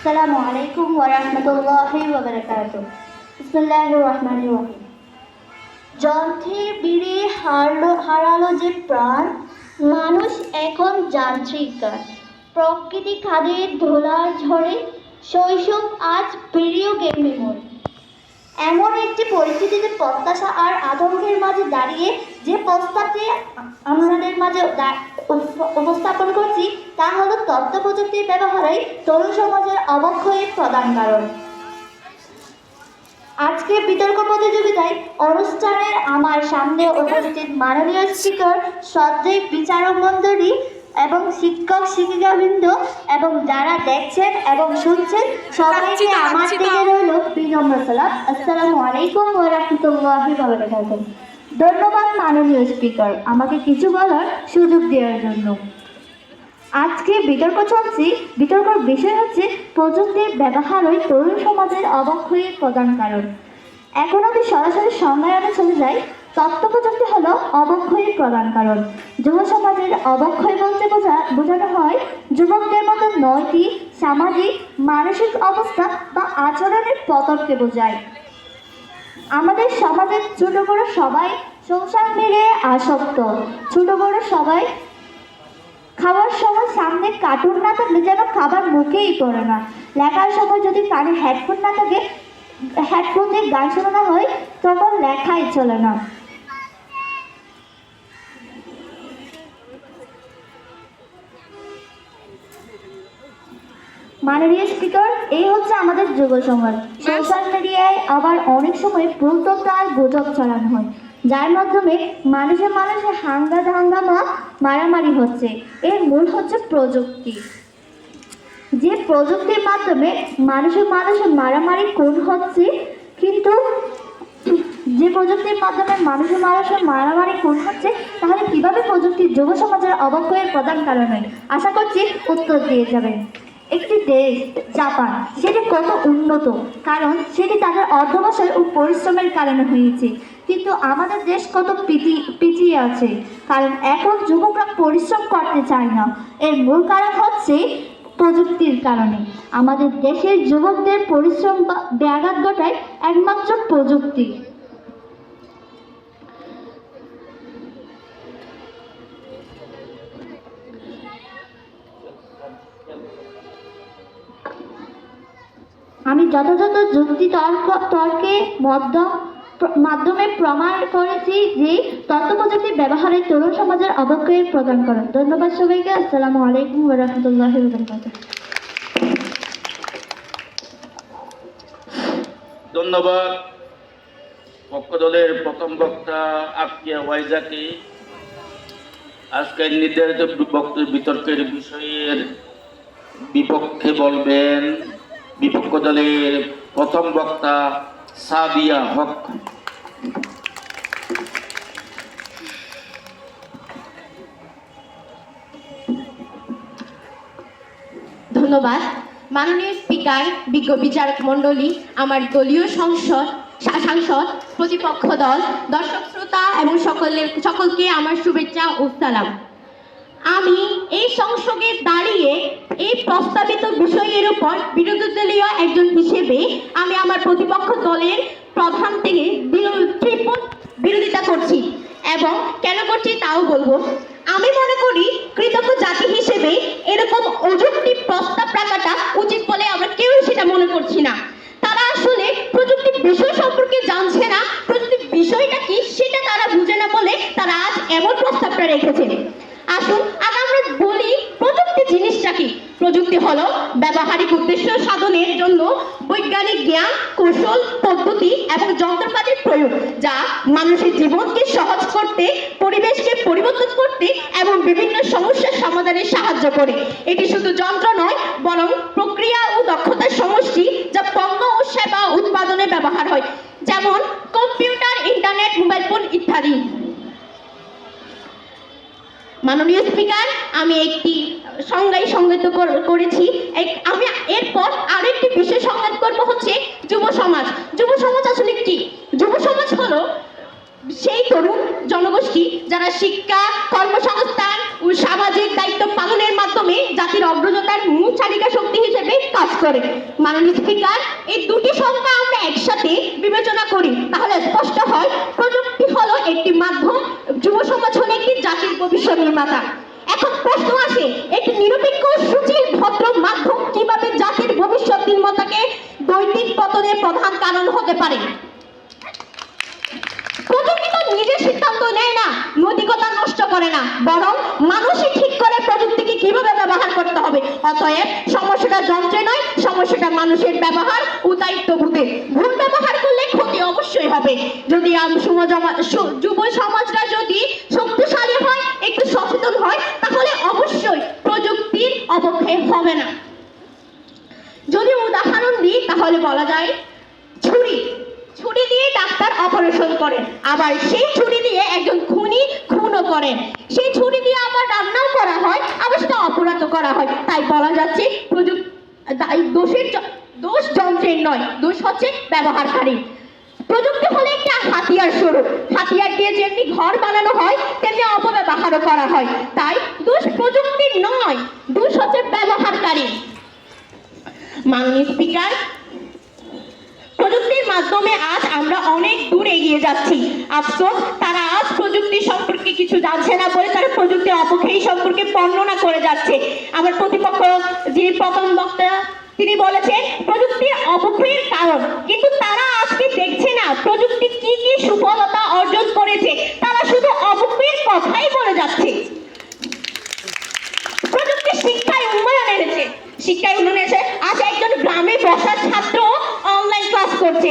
আসসালামু আলাইকুম ওয়া রাহমাতুল্লাহি ওয়া বারাকাতুহু। বিসমিল্লাহির রহমানির রহিম। যন্ত্রের ভিড়ে হারালো যে প্রাণ, মানুষ এখন যান্ত্রিক। প্রকৃতি খাদে ধোলার ঝড়ে শৈশব আজ ভিডিও গেমে মরে। এমন একটি পরিস্থিতিতে প্রত্যাশা আর আতঙ্কের মাঝে দাঁড়িয়ে যে প্রস্তাবটি আমাদের মাঝে উপস্থাপন করছি তা হলো তথ্য প্রযুক্তির ব্যবহারে তরুণ সমাজের অবক্ষয়ের প্রধান কারণ। আজকে বিতর্ক প্রতিযোগিতায় অনুষ্ঠানের আমার সামনে উপস্থিত মাননীয় স্পিকার, শ্রদ্ধেয় বিচারক মণ্ডলী এবং শিক্ষক শিক্ষিকাবৃন্দ এবং যারা দেখছেন এবং শুনছেন সবাইকে আমার থেকে রইল বিনম্র সালাম। আসসালামু আলাইকুম ওয়া রাহমাতুল্লাহি ওয়া বারাকাতুহু। ধন্যবাদ মাননীয় স্পিকার, আমাকে কিছু বলার সুযোগ দেওয়ার জন্য। আজকে বিতর্ক চলছে, বিতর্কের বিষয় হচ্ছে প্রযুক্তির ব্যবহারই তরুণ সমাজের অবক্ষয়ের প্রধান কারণ। এখন আমি সরাসরি সংজ্ঞায়নে চলে যাই। তথ্য প্রযুক্তি হলো অবক্ষয়ের প্রধান কারণ। যুব সমাজের অবক্ষয় বলতে বোঝানো হয় যুবকদের মতো নৈতিক, সামাজিক, মানসিক অবস্থা বা আচরণের পতনকে বোঝায়। আমাদের সমাজের ছোট বড় সবাই সোশ্যাল মিডিয়ায় আসক্ত। ছোট বড় সবাই খাবার সময় সামনে কার্টুন না থাকলে যেন খাবার মুখেই পড়ে না। লেখার সময় যদি কানে হেডফোন না থাকে, হেডফোন দিয়ে গান শোনানো হয়, তখন লেখাই চলে না। মাননীয় স্পিকার, এই হচ্ছে আমাদের যুব সমাজ। সোশ্যাল মিডিয়ায় আবার অনেক সময় ভুল তথ্য আর গুজব ছড়ানো হয়, যার মাধ্যমে মানুষে হাঙ্গামা মারামারি হচ্ছে। এর মূল হচ্ছে প্রযুক্তি। যে প্রযুক্তির মাধ্যমে মানুষে মারামারি কোন হচ্ছে, কিন্তু যে প্রযুক্তির মাধ্যমে মানুষে মারামারি কোন হচ্ছে, তাহলে কিভাবে প্রযুক্তি যুব সমাজের অবক্ষয়ের প্রধান কারণ হয়? আশা করছি উত্তর দিয়ে যাবেন। একটি দেশ জাপান, সেটি কত উন্নত, কারণ সেটি তাদের অধ্যবসায় ও পরিশ্রমের কারণে হয়েছে। কিন্তু আমাদের দেশ কত পিছিয়ে আছে, কারণ এখন যুবকরা পরিশ্রম করতে চায় না। এর মূল কারণ হচ্ছে প্রযুক্তির কারণে। আমাদের দেশের যুবকদের পরিশ্রম বা ব্যাঘাত ঘটায় একমাত্র প্রযুক্তি। আমি যথাযথ যুক্তি তর্কে মাধ্যমে প্রমাণ করেছি যে তথ্য প্রযুক্তির ব্যবহারে তরুণ সমাজের অবক্ষয়ের প্রদান করেন। ধন্যবাদ সবাইকে। আসসালামু আলাইকুম ওয়া রাহমাতুল্লাহি ওয়া বারাকাতুহু। ধন্যবাদ পক্ষ দলের প্রথম বক্তা আফিয়া ওয়াইজাকে। আজকের নির্ধারিত বিতর্কের বিষয়ের বিপক্ষে বলবেন বিপক্ষ দলের প্রথম বক্তা সাদিয়া হক। ধন্যবাদ মাননীয় স্পিকার, বিজ্ঞ বিচারক মণ্ডলী, আমার দলীয় সাংসদ, প্রতিপক্ষ দল, দর্শক শ্রোতা এবং সকলকে আমার শুভেচ্ছা ও সালাম। আমি এই সংসদে দাঁড়িয়ে এই প্রস্তাবিত বিষয়ের উপর বিরোধী দলীয় একজন হিসেবে আমি আমার প্রতিপক্ষ দলের প্রধান থেকে বিরোধিতা করছি, এবং কেন করছি তাও বলবো। আমি মনে করি কৃতজ্ঞ জাতি হিসেবে এরকম অযৌক্তিক প্রস্তাব রাখাটা উচিত বলে আমরা কেউ সেটা মনে করছি না। তারা আসলে প্রযুক্তির বিষয় সম্পর্কে জানছে না, প্রযুক্তির বিষয়টা কি সেটা তারা বুঝে না বলে তারা আজ এমন প্রস্তাবটা রেখেছে। আসুন আগে আমরা বলি প্রযুক্তি জিনিসটা কি। প্রযুক্তি হলো ব্যবহারিক উদ্দেশ্য সাধনের জন্য বৈজ্ঞানিক জ্ঞান, কৌশল, পদ্ধতি এবং যন্ত্রপাতির প্রয়োগ, যা মানুষের জীবনকে সহজ করতে, পরিবেশকে পরিবর্তন করতে এবং বিভিন্ন সমস্যার সমাধানে সাহায্য করে। এটি শুধু যন্ত্র নয়, বরং প্রক্রিয়া ও দক্ষতার সমষ্টি, যা পণ্য ও সেবা উৎপাদনে ব্যবহার হয়, যেমন কম্পিউটার, ইন্টারনেট, মোবাইল ফোন ইত্যাদি। মাননীয় স্পিকার, আমি একটি সংজ্ঞায় সংজ্ঞায়িত করেছি। আমি এরপর আরো একটি বিষয় সংজ্ঞায়িত করব, হচ্ছে যুব সমাজ। যুব সমাজ আসলে কি? যুব সমাজ হলো সেই তরুণ জনগোষ্ঠী যারা শিক্ষা, কর্মসংস্থান ও সামাজিক দায়িত্ব পালনের মাধ্যমে জাতির অগ্রযাত্রার মূল চালিকা শক্তি হিসেবে কাজ প্রকাশ করে। মাননীয় স্পিকার, এই দুটি সংখ্যা আমরা একসাথে বিবেচনা করি তাহলে স্পষ্ট হয় প্রযুক্তি হলো একটি মাধ্যম, যুব সমাজ হলো একটি জাতির ভবিষ্যৎ নির্মাতা। এখন প্রশ্ন আসে, একটি নিরপেক্ষ সুচির ভদ্র মাধ্যম কিভাবে জাতির ভবিষ্যৎ নির্মাতাকে দৈনিক পতনের প্রধান কারণ হতে পারে? প্রযুক্তি তো নিজের সিদ্ধান্ত নেয় না, নৈতিকতা নষ্ট করে না, বরং মানুষই ঠিক করে প্রযুক্তিকে কিভাবে ব্যবহার করতে হবে। অতএব সমস্যাটা যন্ত্রে নয়, সমস্যাটা মানুষের ব্যবহার ও দায়িত্ববোধে। ভুল ব্যবহার করলে ক্ষতি অবশ্যই হবে। যদি যুব সমাজরা যদি শক্তিশালী হয়, একটু সচেতন হয়, তাহলে অবশ্যই প্রযুক্তির অবক্ষয় হবে না। যদি উদাহরণ দিই তাহলে বলা যায় ছুরি দিয়ে ডাক্তার অপারেশন করেন, আবার সেই ছুরি দিয়ে একজন খুনও করেন। সেই ছুরি দিয়ে আবার রান্নাও করা হয়, আবার সেটা অপরাধও করা হয়। তাই বলা যাচ্ছে দোষ যন্ত্রের নয়, দোষ হচ্ছে ব্যবহারকারী। প্রযুক্তি হলো একটা হাতিয়ার স্বরূপ। হাতিয়ার দিয়ে যেমনি ঘর বানানো হয় তেমনি অপব্যবহারও করা হয়। তাই দোষ প্রযুক্তির নয়, দোষ হচ্ছে ব্যবহারকারী। মাননীয় স্পিকার, প্রযুক্তির মাধ্যমে আজ আমরা অনেক দূর এগিয়ে যাচ্ছি। আফসোস, তারা আজ প্রযুক্তি সম্পর্কে কিছু জানছে না বলে তারা প্রযুক্তির অপক্ষয় সম্পর্কে বর্ণনা করে যাচ্ছে। আমার প্রতিপক্ষ যিনি প্রথম বক্তা তিনি বলেছেন প্রযুক্তির অপক্ষয়ের কারণ, কিন্তু তারা আজকে দেখছে না প্রযুক্তি কি কি সুফলতা অর্জন করেছে। তারা শুধু অপক্ষয়ের কথাই বলে যাচ্ছে। প্রযুক্তি শিক্ষায় উন্নয়ন এনেছে, আজ একজন গ্রামে বসার ছাত্র অনলাইন ক্লাস করছে।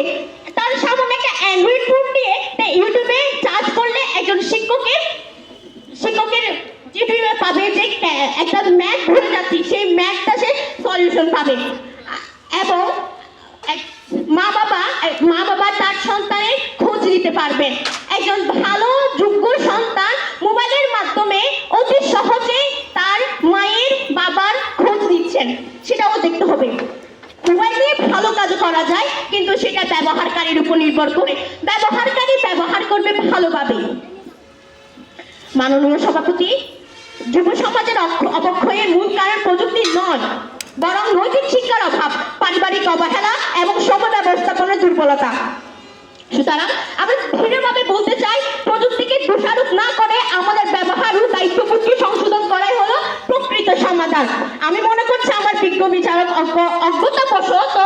তার সামনে একটা অ্যান্ড্রয়েড ফোন দিয়ে ইউটিউবে চার্জ করলে একজন শিক্ষকের ইউটিউবে পাবে যে একটা ম্যাথ ভুলে যাচ্ছি, সেই ম্যাথটা সে সলিউশন পাবে। এবং মা বাবা তার সন্তানের খোঁজ নিতে পারবেন। একজন ভালো যোগ্য সন্তান মোবাইলের মাধ্যমে অতি সহজে তার মায়ের বাবার খোঁজ নিচ্ছেন, সেটাও দেখতে হবে। মোবাইল দিয়ে ভালো কাজ করা যায়, কিন্তু সেটা ব্যবহারকারীর উপর নির্ভর করে। ব্যবহারকারী ব্যবহার করবে ভালোভাবে। মাননীয় সভাপতি, যুব সমাজের অবক্ষয়ের মূল কারণ প্রযুক্তি নয়, বরং নৈতিক শিক্ষার অভাব, পারিবারিক অবহেলা এবং সময় ব্যবস্থাপনার দুর্বলতা। সুতরাং আমরা দৃঢ়ভাবে বলতে চাই, প্রযুক্তিকে দোষারোপ না করে আমাদের ব্যবহার ও দায়িত্ববোধকে সংশোধন করাই হলো প্রকৃত সমাধান। আমি মনে করছি আমার বিজ্ঞ বিচারক অজ্ঞতাবশত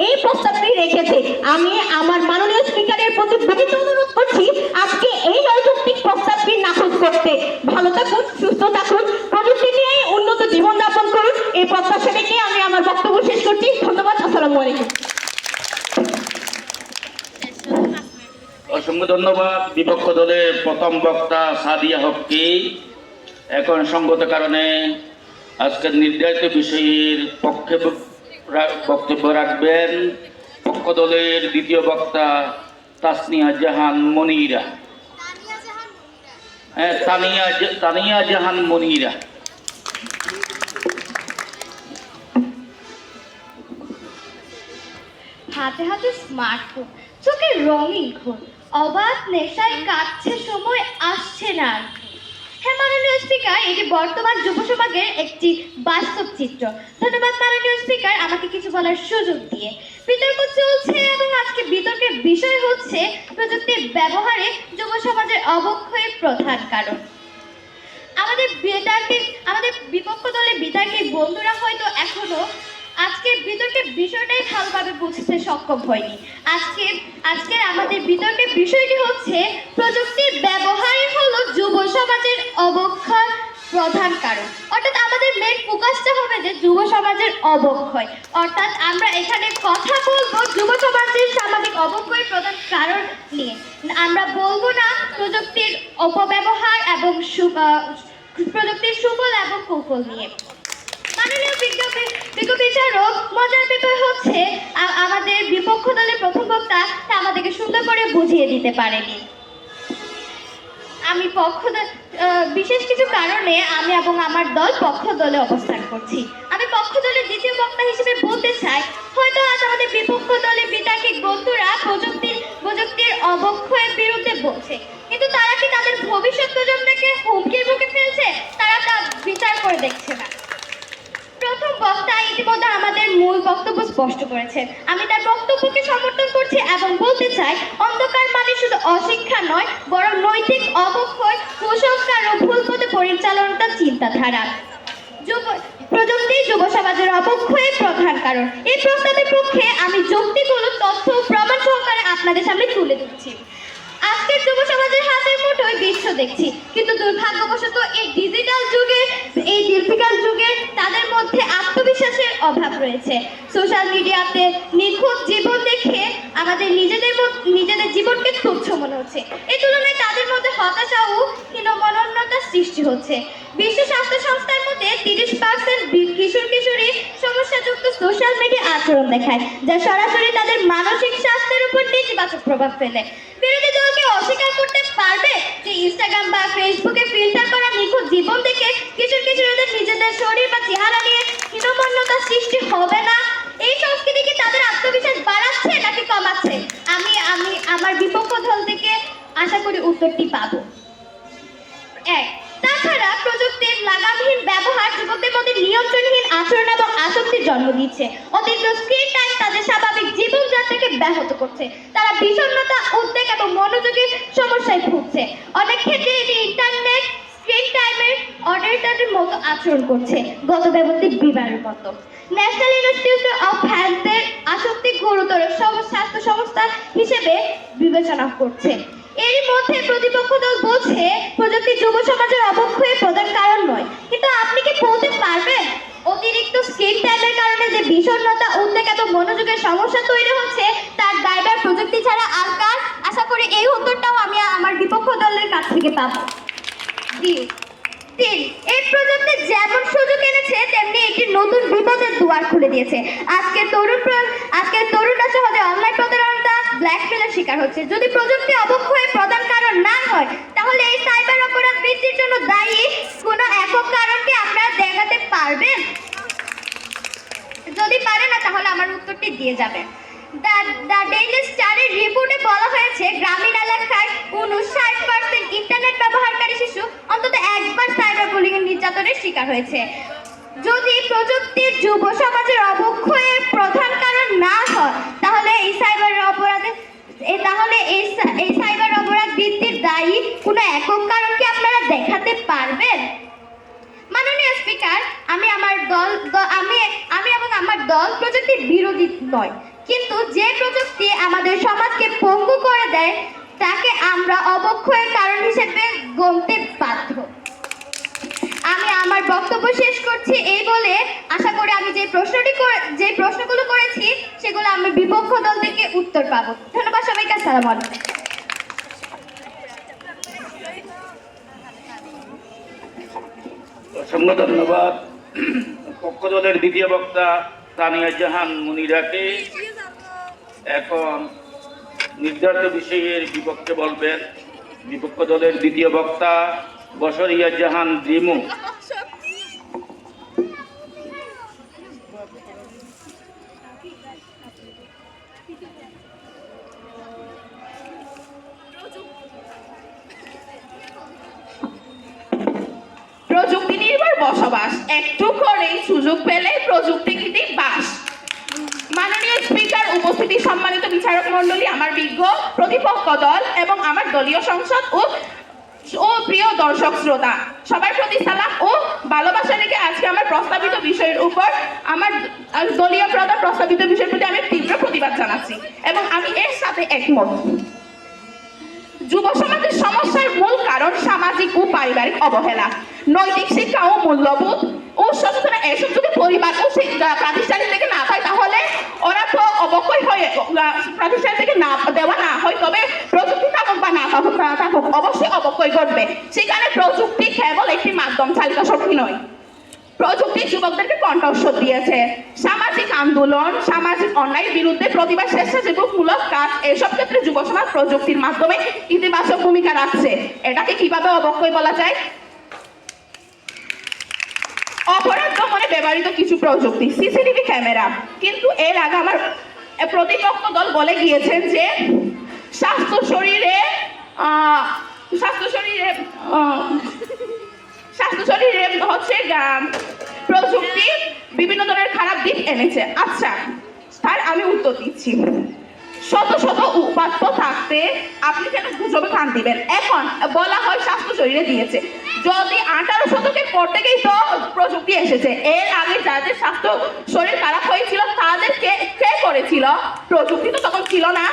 এই প্রস্তাবটি রেখেছে। আমি আমার মাননীয় স্পিকারের প্রতি বিনীত অনুরোধ করছি আজকে এই অযৌক্তিক প্রস্তাবটি নাকচ করতে। ভালো থাকুন, সুস্থ থাকুন, প্রযুক্তি নিয়ে উন্নত জীবনযাপন করুন, এই প্রত্যাশা রেখে আমি আমার বক্তব্য শেষ করছি। ধন্যবাদ। আসসালামু আলাইকুম। অসংখ্য ধন্যবাদ বিপক্ষ দলের প্রথম বক্তা সাদিয়া হককে। এখন সঙ্গত কারণে আজকের নির্ধারিত বিষয়ের পক্ষে বক্তব্য রাখবেন পক্ষ দলের দ্বিতীয় বক্তা তাসনিয়া জাহান মনিরা। তানিয়া জাহান মনিরা। হাতে হাতে স্মার্টফোন, চোখে রঙিন ঘোর, অবাধ নেশায় কাটছে সময়, আসছে না আর। হ্যাঁ মাননীয় স্পিকার, এটি বর্তমান যুব সমাজের একটি বাস্তব চিত্র। ধন্যবাদ মাননীয় স্পিকার আমাকে কিছু বলার সুযোগ দিয়ে। বিতর্ক চলছে এবং আজকে বিতর্কের বিষয় হচ্ছে প্রযুক্তির ব্যবহারে যুব সমাজের অবক্ষয়ের প্রধান কারণ। আমাদের বিপক্ষ দলের বিতর্কী বন্ধুরা হয়তো এখনো আজকের বিতর্কের বিষয়টাই ভালোভাবে বুঝতে সক্ষম হয়নি। আজকের আমাদের বিতর্কের বিষয়টি হচ্ছে প্রযুক্তির ব্যবহারই হলো যুব সমাজের অবক্ষয় প্রধান কারণ। অর্থাৎ আমাদের মেন ফোকাসটা হবে যে যুব সমাজের অবক্ষয়। অর্থাৎ আমরা এখানে কথা বলবো যুব সমাজের সামাজিক অবক্ষয়ের প্রধান কারণ নিয়ে। আমরা বলবো না প্রযুক্তির অপব্যবহার এবং প্রযুক্তির সুফল এবং কুফল নিয়ে। মাননীয় বিজ্ঞ বিচারক, মজার বিষয় হচ্ছে আমাদের বিপক্ষ দলের প্রথম বক্তা আমাদেরকে সুন্দর করে বুঝিয়ে দিতে পারেনি। আমি বিশেষ কিছু কারণে আমি এবং আমার দল পক্ষ দলে অবস্থান করছি। আমি পক্ষ দলের দ্বিতীয় বক্তা হিসেবে বলতে চাই, হয়তো আজ আমাদের বিপক্ষ দলের বিতার্কিক বন্ধুরা প্রযুক্তির অবক্ষয়ের বিরুদ্ধে বলছে, কিন্তু তারা কি তাদের ভবিষ্যৎ প্রজন্মকে হুমকির মুখে ফেলছে? তারা তা বিচার করে দেখছে না। প্রথম বক্তা ইতিমধ্যে আমাদের মূল বক্তব্য স্পষ্ট করেছেন। আমি তার বক্তব্যকে সমর্থন করছি এবং বলতে চাই, অন্ধকার মানে শুধু অশিক্ষা নয়, বরং নৈতিক অবক্ষয়, কুসংস্কার ও ভুল পথে পরিচালনার চিন্তাধারা। প্রযুক্তি যুব সমাজের অবক্ষয়ের প্রধান কারণ। এই প্রস্তাবের পক্ষে আমি যৌক্তিকগুলো তথ্য ও প্রমাণ সহকারে আপনাদের সামনে তুলে ধরছি। আজকের যুব সমাজের হাতের মুঠোয় বিশ্ব দেখছি, কিন্তু দুর্ভাগ্যবশত এই ডিজিটাল যুগে তাদের মধ্যে আত্মবিশ্বাসের অভাব রয়েছে। সোশ্যাল মিডিয়াতে নিখুঁত জীবন দেখে আমাদের নিজেদের জীবনকে তুচ্ছ মনে হচ্ছে। এই তুলনায় তাদের মধ্যে হতাশা ও হীনমন্যতার সৃষ্টি হচ্ছে। বিশ্ব স্বাস্থ্য সংস্থার মধ্যে 30% কিশোরী সমস্যাযুক্ত সোশ্যাল মিডিয়া আচরণ দেখায়, যা সরাসরি তাদের মানসিক স্বাস্থ্যের উপর নেতিবাচক প্রভাব ফেলে। বিরোধী দলকে অস্বীকার করতে পারবে যে ইনস্টাগ্রাম বা ফেসবুকে ফিল্টার করা নিখুঁত জীবন দেখে কিশোরীদের নিজেদের শরীর বা চেহারা নিয়ে হীনমন্যতার সৃষ্টি হবে না? এই সংস্কৃতি কি তাদের আত্মবিশ্বাস বাড়াচ্ছে নাকি কমাচ্ছে? আমি আমার বিপক্ষ দল থেকে আশা করি উত্তরটি পাবো। তাছাড়া প্রযুক্তির লাগামহীন ব্যবহার যুবকদের মধ্যে নিয়ন্ত্রণহীন আচরণ এবং আসক্তির জন্ম দিচ্ছে। অতিরিক্ত স্ক্রিন টাইম তাদের স্বাভাবিক জীবনযাত্রাকে ব্যাহত করছে। তারা বিষণ্ণতা, উদ্বেগ এবং মনোযোগের সমস্যায় ভুগছে। অনেক ক্ষেত্রে এটি ইন্টারনেট স্ক্রিন টাইমের অডিটরের মতো আচরণ করছে, গতব্যবর্তী বিবাহের মতো। ন্যাশনাল ইনস্টিটিউট অফ হেলথের আসক্তি গুরুতর স্বাস্থ্য সমস্যা হিসেবে বিবেচনা করছে। এরই মধ্যে প্রতিপক্ষ দল বলছে প্রযুক্তি যুব সমাজের অবক্ষয়ের প্রধান কারণ নয়। কিন্তু আপনি কি বলতে পারবেন অতিরিক্ত স্ক্রিন টাইমের কারণে যে বিষণ্ণতা, উদ্বেগ এবং মনোযোগের সমস্যা তৈরি হচ্ছে তার দায়ভার প্রযুক্তি ছাড়া আর কার? আশা করি এই উত্তরটাও আমি আমার বিপক্ষ দলের কাছ থেকে পাবো। এই প্রযুক্তি যেমন সুযোগ এনেছে, তেমনি একটি নতুন বিপদের দুয়ার খুলে দিয়েছে। আজকের তরুণরা সহজে অনলাইন প্রতারণা, ব্ল্যাকমেলের শিকার হচ্ছে। যদি প্রযুক্তি অবক্ষয়ের প্রধান কারণ না হয়, তাহলে এই সাইবার অপরাধ বৃদ্ধির জন্য দায়ী কোনো একক কারণকে আপনারা দেখাতে পারবেন? যদি পারে না, তাহলে আমার উত্তরটি দিয়ে যাবেন। দ্য ডেইলি স্টারের রিপোর্টে বলা হয়েছে, গ্রামীণ এলাকায় 59% ইন্টারনেট ব্যবহারকারী শিশু অন্তত একবার সাইবার বুলিং নির্যাতনের শিকার হয়েছে। যদি প্রযুক্তির যুব সমাজের অবক্ষয়ের প্রধান কারণ না হয়, তাহলে এই সাইবার অপরাধ বৃদ্ধির দায়ী কোনো একক কারণকে আপনারা দেখাতে পারবেন? মাননীয় স্পিকার, আমি এবং আমার দল প্রযুক্তির বিরোধী নয়, কিন্তু যে প্রযুক্তি আমাদের সমাজকে পঙ্গু করে দেয় তাকে আমরা অবক্ষয়ের কারণ হিসেবে গণতে বাধ্য। আমি আমার বক্তব্য শেষ করছি এই বলে আশা করি আমি যে প্রশ্নগুলো করেছি সেগুলো আমি বিপক্ষ দল থেকে উত্তর পাবো। ধন্যবাদ সবাইকে। আসসালামু আলাইকুম। অসংখ্য ধন্যবাদ পক্ষ দলের দ্বিতীয় বক্তা তানিয়া জাহান মুনিরাকে। এখন নির্ধারিত বিষয়ের বিপক্ষে বলবেন বিপক্ষ দলের দ্বিতীয় বক্তা বশরিয়া জাহান রিমু। প্রযুক্তি নির্ভর বসবাস, একটু করেই সুযোগ পেলে প্রযুক্তিভিত্তিক বাস। মাননীয় স্পিকার, উপস্থিতি সম্মানিত বিচারক মণ্ডলী, আমার বিজ্ঞ প্রতিপক্ষ দল এবং আমার দলীয় সংসদ ও প্রিয় দর্শক শ্রোতা, সবার প্রতি সালাম ও ভালোবাসা রেখে আজকে আমার প্রস্তাবিত বিষয়ের উপর আমার দলীয় প্রধান প্রস্তাবিত বিষয়ের প্রতি আমি তীব্র প্রতিবাদ জানাচ্ছি এবং আমি এর সাথে একমত। যুব সমাজের সমস্যার মূল কারণ সামাজিক ও পারিবারিক অবহেলা, নৈতিক শিক্ষা ও মূল্যবোধ ও সচেতনতা। এসব যদি পরিবার ও প্রাতিষ্ঠানিক থেকে না হয়, তাহলে ওরা তো অবক্ষয় হয়ে প্রাতিষ্ঠানিক থেকে না দেওয়া না হয়, তবে প্রযুক্তি থাকুক বা না থাকুক অবশ্যই অবক্ষয় ঘটবে। সেখানে প্রযুক্তি কেবল একটি মাধ্যম, চালিকা শক্তি নয়। প্রযুক্তি যুবকদেরকে কণ্ঠস্বর দিয়েছে। সামাজিক আন্দোলন, সামাজিক অন্যায়ের বিরুদ্ধে প্রতিবাদ, স্বেচ্ছাসেবকমূলক কাজ, এসব ক্ষেত্রে যুব সমাজ প্রযুক্তির মাধ্যমে ইতিবাচক ভূমিকা রাখছে। এটাকে কিভাবে অবক্ষয় বলা যায়? অপরাধ দমনে ব্যবহৃত কিছু প্রযুক্তি, সিসিটিভি ক্যামেরা। কিন্তু এর আগে আমার প্রতিপক্ষ দল বলে গিয়েছেন যে স্বাস্থ্য শরীরে হচ্ছে প্রযুক্তি বিভিন্ন ধরনের খারাপ দিক এনেছে। আচ্ছা, তার আমি উত্তর দিচ্ছি। শত শত উপাত্ত থাকতে আপনি কেন গুজবে কান দিবেন? এখন বলা হয় স্বাস্থ্য শরীরে দিয়েছে, যদি 18 শতকের পর থেকেই তো প্রযুক্তি এসেছে। এর আগে যাদের স্বাস্থ্য শরীর খারাপ হয়েছিল তাদেরকে কে করেছিল? প্রযুক্তি তো তখন ছিল না।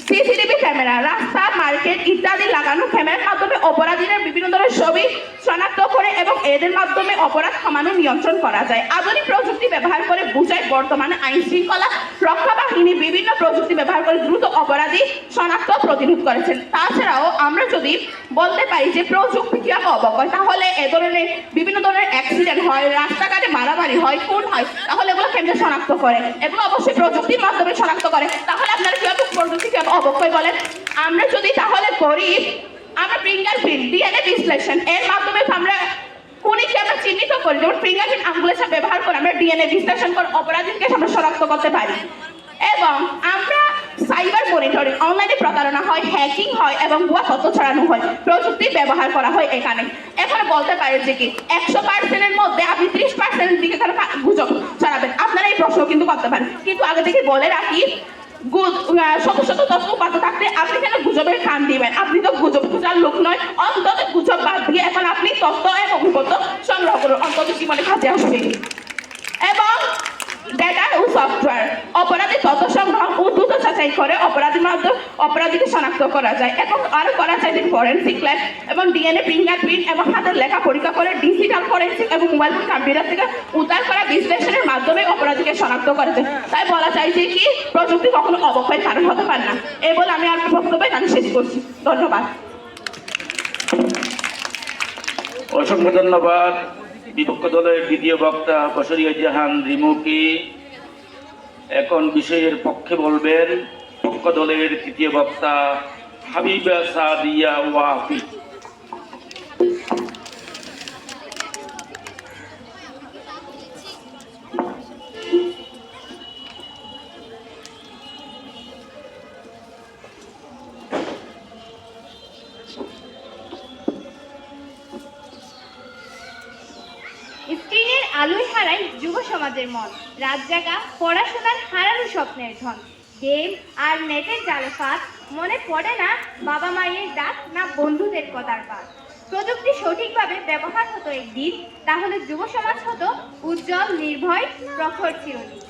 সিসিটিভি ক্যামেরা, রাস্তা, মার্কেট ইত্যাদি লাগানো ক্যামেরার মাধ্যমে অপরাধীদের বিভিন্ন ধরনের ছবি শনাক্ত করে এবং এদের মাধ্যমে অপরাধ থামানো নিয়ন্ত্রণ করা যায়। আধুনিক প্রযুক্তি ব্যবহার করে বোঝায় বর্তমানে আইন শৃঙ্খলা রক্ষা বাহিনী বিভিন্ন প্রযুক্তি ব্যবহার করে দ্রুত অপরাধী শনাক্ত প্রতিরোধ করেছেন। তাছাড়াও আমরা যদি বলতে পারি যে প্রযুক্তি কিভাবে অবক্ষয়, তাহলে এ ধরনের বিভিন্ন ধরনের অ্যাক্সিডেন্ট হয়, রাস্তাঘাটে মারামারি হয়, খুন হয়, তাহলে এগুলো কেমনে শনাক্ত করে? এগুলো অবশ্যই প্রযুক্তির মাধ্যমে শনাক্ত করে। তাহলে আপনারা কিভাবে প্রযুক্তি কিভাবে অবক্ষয় বলেন? আমরা যদি তাহলে করি, আমরা ফিঙ্গারপ্রিন্ট, ডিএনএ বিশ্লেষণ এর মাধ্যমে আমরা খুনিকে আমরা চিহ্নিত করি, যেমন ফিঙ্গারপ্রিন্ট আঙ্গুলের ব্যবহার করে আমরা ডিএনএ বিশ্লেষণ করে অপরাধীকে আমরা শনাক্ত করতে পারি। এবং আমরা সাইবার মনিটরিং, অনলাইনে প্রতারণা হয়, হ্যাকিং হয় এবং ভুয়া তথ্য ছড়ানো হয়, প্রযুক্তি ব্যবহার করা হয় এখানে। এখানে বলতে পারেন যে কি 100%-এর মধ্যে আপনি 30%-এর দিকে তারা গুজব ছড়াবেন। আপনারা এই প্রশ্ন কিন্তু করতে পারেন, কিন্তু আগে থেকে বলে রাখি শত শত তথ্য উপাত্ত থাকতে আপনি কেন গুজবের কান দিবেন? আপনি তো গুজব খোঁজার লোক নয়। অন্তত গুজব বাদ দিয়ে এখন আপনি তথ্য এবং উপাত্ত সংগ্রহ করুন, অন্তত জীবনে কাজে আসবে। এবং ডেটা ও সফটওয়্যার, অপরাধী তথ্য সংগ্রহ ও দ্রুত যাচাই করে অপরাধীকে শনাক্ত করা যায়। এবং আরো করা যায় যে ফরেনসিক ল্যাব এবং ডিএনএ, ফিঙ্গারপ্রিন্ট এবং হাতের লেখা পরীক্ষা করে ডিজিটাল ফরেনসিক এবং মোবাইল ফোন, কম্পিউটার থেকে উদ্ধার করা বিশ্লেষণের মাধ্যমে অপরাধীকে শনাক্ত করা যায়। তাই বলা যায় যে কি প্রযুক্তি কখনো অবক্ষয়ের কারণ হতে পারে না। এই বলে আমি আমার বক্তব্য এখানে শেষ করছি। ধন্যবাদ। অসংখ্য ধন্যবাদ। বিপক্ষ দলের দ্বিতীয় বক্তা বশরিয়া জাহান রিমুকে এখন বিষয়ের পক্ষে বলবেন পক্ষ দলের তৃতীয় বক্তা হাবিবা সাদিয়া ওয়াফি। স্ক্রিনের আলোয় হারায় যুব সমাজের মন, রাত জাগা পড়াশোনার হারানো স্বপ্নের ধন, গেম আর নেটের জালফাত, মনে পড়ে না বাবা মায়ের ডাক না বন্ধুদের কথার পাত। প্রযুক্তি সঠিকভাবে ব্যবহার হতো একদিন, তাহলে যুব সমাজ হতো উজ্জ্বল, নির্ভয়, প্রখর চিরদিন।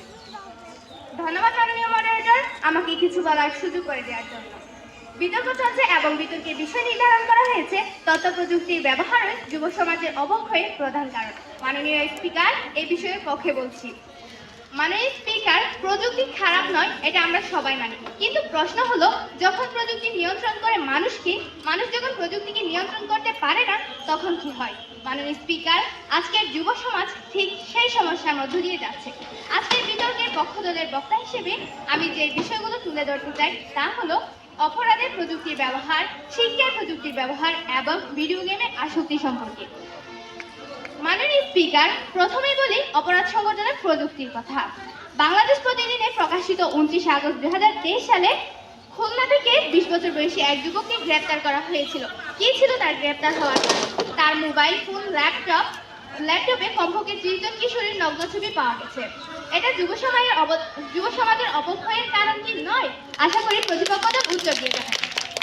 ধন্যবাদ মাননীয় মডারেটর, আমাকে কিছু বলার সুযোগ করে দেওয়ার জন্য। বিতর্ক চলছে এবং বিতর্কের বিষয় নির্ধারণ করা হয়েছে তথ্য প্রযুক্তির ব্যবহারে যুব সমাজের অবক্ষয়ের প্রধান কারণ। মাননীয় স্পিকার, এই বিষয়ের পক্ষে বলছি। মাননীয় স্পিকার, প্রযুক্তি খারাপ নয়, এটা আমরা সবাই মানি, কিন্তু প্রশ্ন হলো যখন প্রযুক্তি নিয়ন্ত্রণ করে মানুষকে, মানুষ যখন প্রযুক্তিকে নিয়ন্ত্রণ করতে পারে না তখন কি হয়? মাননীয় স্পিকার, আজকের যুব সমাজ ঠিক সেই সমস্যার মধ্য দিয়ে যাচ্ছে। আজকের বিতর্কের পক্ষ দলের বক্তা হিসেবে আমি যে বিষয়গুলো তুলে ধরতে চাই তা হলো অপরাধের প্রযুক্তির ব্যবহার, শিক্ষার প্রযুক্তির ব্যবহার এবং ভিডিও গেমের আসক্তি সম্পর্কে। মাননীয় স্পিকার, প্রথমেই বলি অপরাধ সংগঠনের প্রযুক্তির কথা। বাংলাদেশ প্রতিদিনে প্রকাশিত 29 আগস্ট 2023 সালে খুলনা থেকে 20 বছর বয়সী এক যুবককে গ্রেপ্তার করা হয়েছিল। কি ছিল তার গ্রেপ্তার হওয়ার কারণ? তার মোবাইল ফোন, ল্যাপটপে কমপক্ষে 30 জন কিশোরীর নগ্ন ছবি পাওয়া গেছে। এটা যুব সমাজের অবক্ষয়ের কারণ কি নয়? আশা করি প্রতিপক্ষদের উত্তর দিয়ে যাবেন।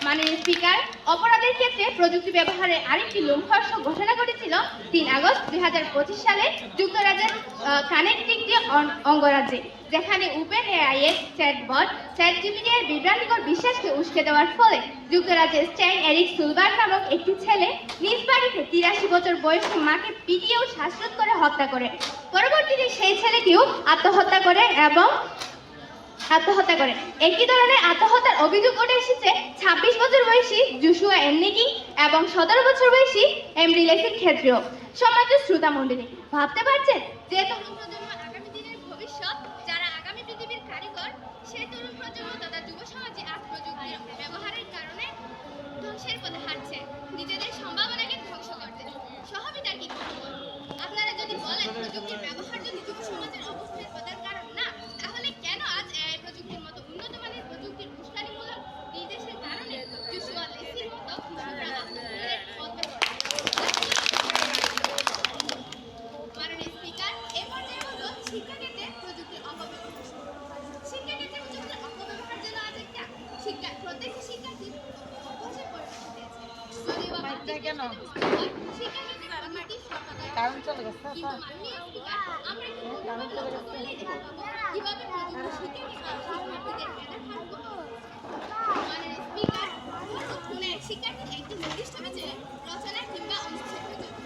মাননীয় স্পিকার, অপরাধের ক্ষেত্রে প্রযুক্তি ব্যবহারের আরেকটি লোমহর্ষক ঘটনা ঘটেছিল 3 আগস্ট 2025 সালে যুক্তরাজ্যের কানেকটিকটি অঙ্গরাজ্যে, যেখানে ওপেন এআই এর চ্যাটবট চ্যাটজিপিটির বিভ্রান্তিকর বিশ্বাসকে উস্কে দেওয়ার ফলে যুক্তরাজ্যের স্ট্যান এরিক সুলবার্গ নামক একটি ছেলে নিজ বাড়িতে 83 বছর বয়সী মাকে পিটিয়ে ও শ্বাসরোধ করে হত্যা করে। পরবর্তীতে সেই ছেলেটিও আত্মহত্যা করে। একই ধরনের আত্মহত্যার অভিযোগ উঠে এসেছে 26 বছর বয়সী জুশুয়া এমনিকি এবং 17 বছর বয়সী এমরি লেসির ক্ষেত্রেও। সম্মানিত শ্রোতা মণ্ডলী, ভাবতে পারছেন যে তরুণ প্রজন্ম আগামী দিনের ভবিষ্যৎ, যারা আগামী পৃথিবীর কারিগর, সেই তরুণ প্রজন্ম তথা যুব সমাজে আজ প্রযুক্তির ব্যবহারের কারণে ধ্বংসের পথে হাঁটছে, নিজেদের সম্ভাবনাকে ধ্বংস করতে। সহবিতা কি করবো? আপনারা যদি বলেন প্রযুক্তির ব্যবহার যদি যুব সমাজের অবস্থার প্রধান কারণ না, তাহলে কেন আজ এআই প্রযুক্তির মতো উন্নত মানের প্রযুক্তির উস্কানিমূলক নির্দেশের কারণে জুশুয়া লেসির মতো কিশোররা আত্মহত্যার পথে পড়ে? মাননীয় স্পিকার, কিন্তু মাননীয় স্পিকার, আমরা একটু লক্ষ্য করলেই দেখতে পাবো কিভাবে প্রযুক্তি শিক্ষার্থীদের মেধা হ্রাস করছে। মাননীয় স্পিকার, কোনো এক শিক্ষার্থী একটি নির্দিষ্ট বিষয়ে রচনা কিংবা অনুচ্ছেদ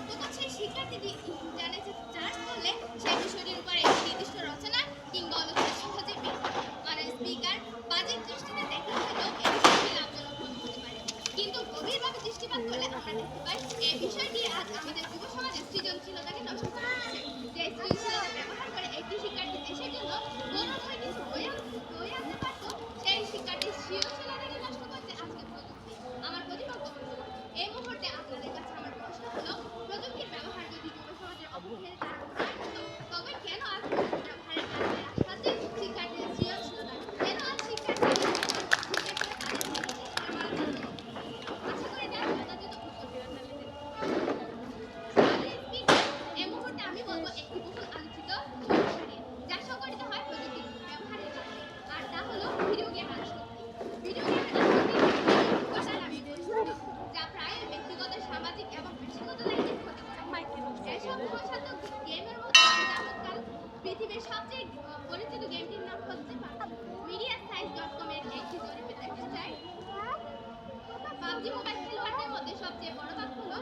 তখন সেই শিক্ষার্থীটি ইন্টারনেটে সার্চ করলে সেই বিষয়টির উপর একটি নির্দিষ্ট রচনা কিংবা অনুচ্ছেদ সহজে পেয়ে যায়। মাননীয় স্পিকার, বাজেট দৃষ্টিতে দেখা হলেও এই বিষয়টি লাভজনক হতে পারে, কিন্তু গভীরভাবে দৃষ্টিপাত করলে আমরা দেখতে পাই এই বিষয়টি আজ আমাদের যুব সমাজের সৃজনশীলতাকে নষ্ট করে দিচ্ছে। যে সৃজনশীলতা ব্যবহার করে একটি শিক্ষার্থী দেশের জন্য গৌরবময় কিছু বই আনতে পারত, সেই শিক্ষার্থীর সৃজনশীলতাকে নষ্ট করছে আজকে প্রযুক্তি। আমার প্রতিপক্ষ বন্ধুগণ, এই মুহূর্তে আপনাদের কাছে আমার প্রশ্ন হলো, প্রযুক্তির ব্যবহার যদি যুব সমাজের অবক্ষয়ের কারণ হয়ে হতো, তবে কেন আজ প্রযুক্তি ব্যবহারের কারণে সাথে শিক্ষার্থীদের সৃজনশীলতা, কেন আজ শিক্ষার্থীরা আশা করি যারা যথাযথ উত্তর দেবেন। এই মুহূর্তে আমি বলবো একটি বহুল আলোচিত সমস্যা নিয়ে, যা সংঘটিত হয় প্রযুক্তির ব্যবহারের কারণে, আর তা হলো ভিডিও গেম আসক্তি। ভিডিও গেমের আসক্তি যা প্রায় ব্যক্তিগত, সামাজিক এবং পেশাগত লাইফে ক্ষতি করে। এসব প্রসাধক গেমের মধ্যে যাবৎকাল পৃথিবীর সবচেয়ে পরিচিত গেমটির নাম হচ্ছে mediascience.com এর একটি জরিপে দেখা যায় পাবজি মোবাইল খেলোয়াড়দের মধ্যে সবচেয়ে বড় ভাগ হলো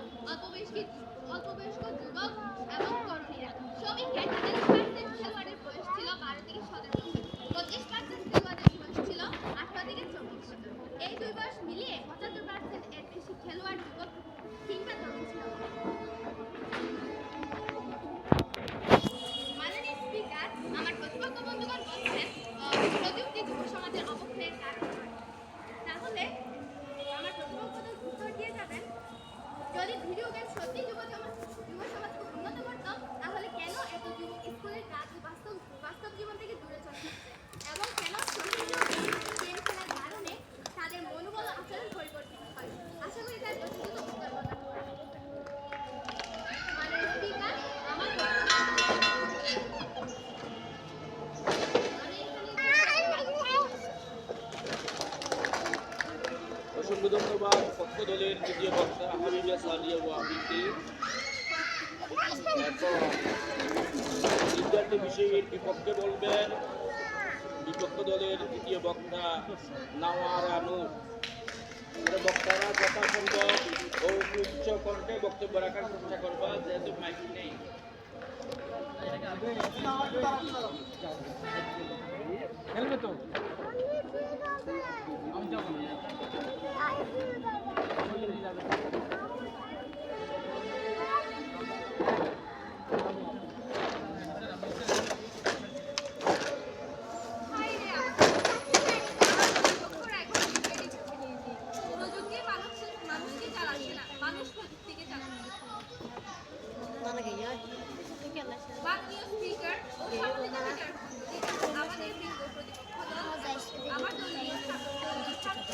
অল্পবয়স্ক যুবক এবং তরুণীরা। সমীক্ষায় 43% খেলোয়াড়ের বয়স ছিল 12 থেকে 17 বছর, 25% খেলোয়াড়দের বয়স ছিল 18 থেকে 24 বছর। এই দুই বয়স মিলিয়ে 75% এর বেশি খেলোয়াড় যুবক কিংবা তরুণ ছিল। মাননীয় স্পিকার, আমার প্রতিপক্ষ বন্ধুগণ বলছেন প্রযুক্তি যুব সমাজের অবক্ষয়ের কারণ নয়। তাহলে আমার প্রতিপক্ষদের উত্তর দিয়ে যাবেন, যদি ভিডিও গেম সত্যি যুব সমাজকে উন্নত করত, তাহলে কেন এত যুবক স্কুলের কাজ ও বাস্তব জীবন থেকে দূরে চলে যাচ্ছে, এবং কেন ছোট ছোট গেম খেলার কারণে তাদের মনোবল আচরণ পরিবর্তিত হয়? আশা করি তার যথাযথ উত্তর প্রদান করবেন। মাননীয় স্পিকার, আমার অসংখ্য ধন্যবাদ পক্ষ দলের তৃতীয় বক্তা হাবিবা সাদিয়া ওয়াহিদকে। এখন বিদ্যার্থী বিষয়ের বিপক্ষে বলবেন বিপক্ষ দলের তৃতীয় বক্তা নাওয়ারা নূর। বক্তারা যথাসম্ভব ও উচ্চ কণ্ঠে বক্তব্য রাখার চেষ্টা করবা, যেহেতু মাইক নেই। খেলবে তো আমি যাবো না। প্রযুক্তি মানুষকে চালাচ্ছে না, মানুষ প্রযুক্তিকে চালাচ্ছে। মাননীয় স্পিকার ও সম্মানিত বিচারপতি, আমাদের বিজ্ঞ প্রতিপক্ষ দল আমার দলীয় ছাত্র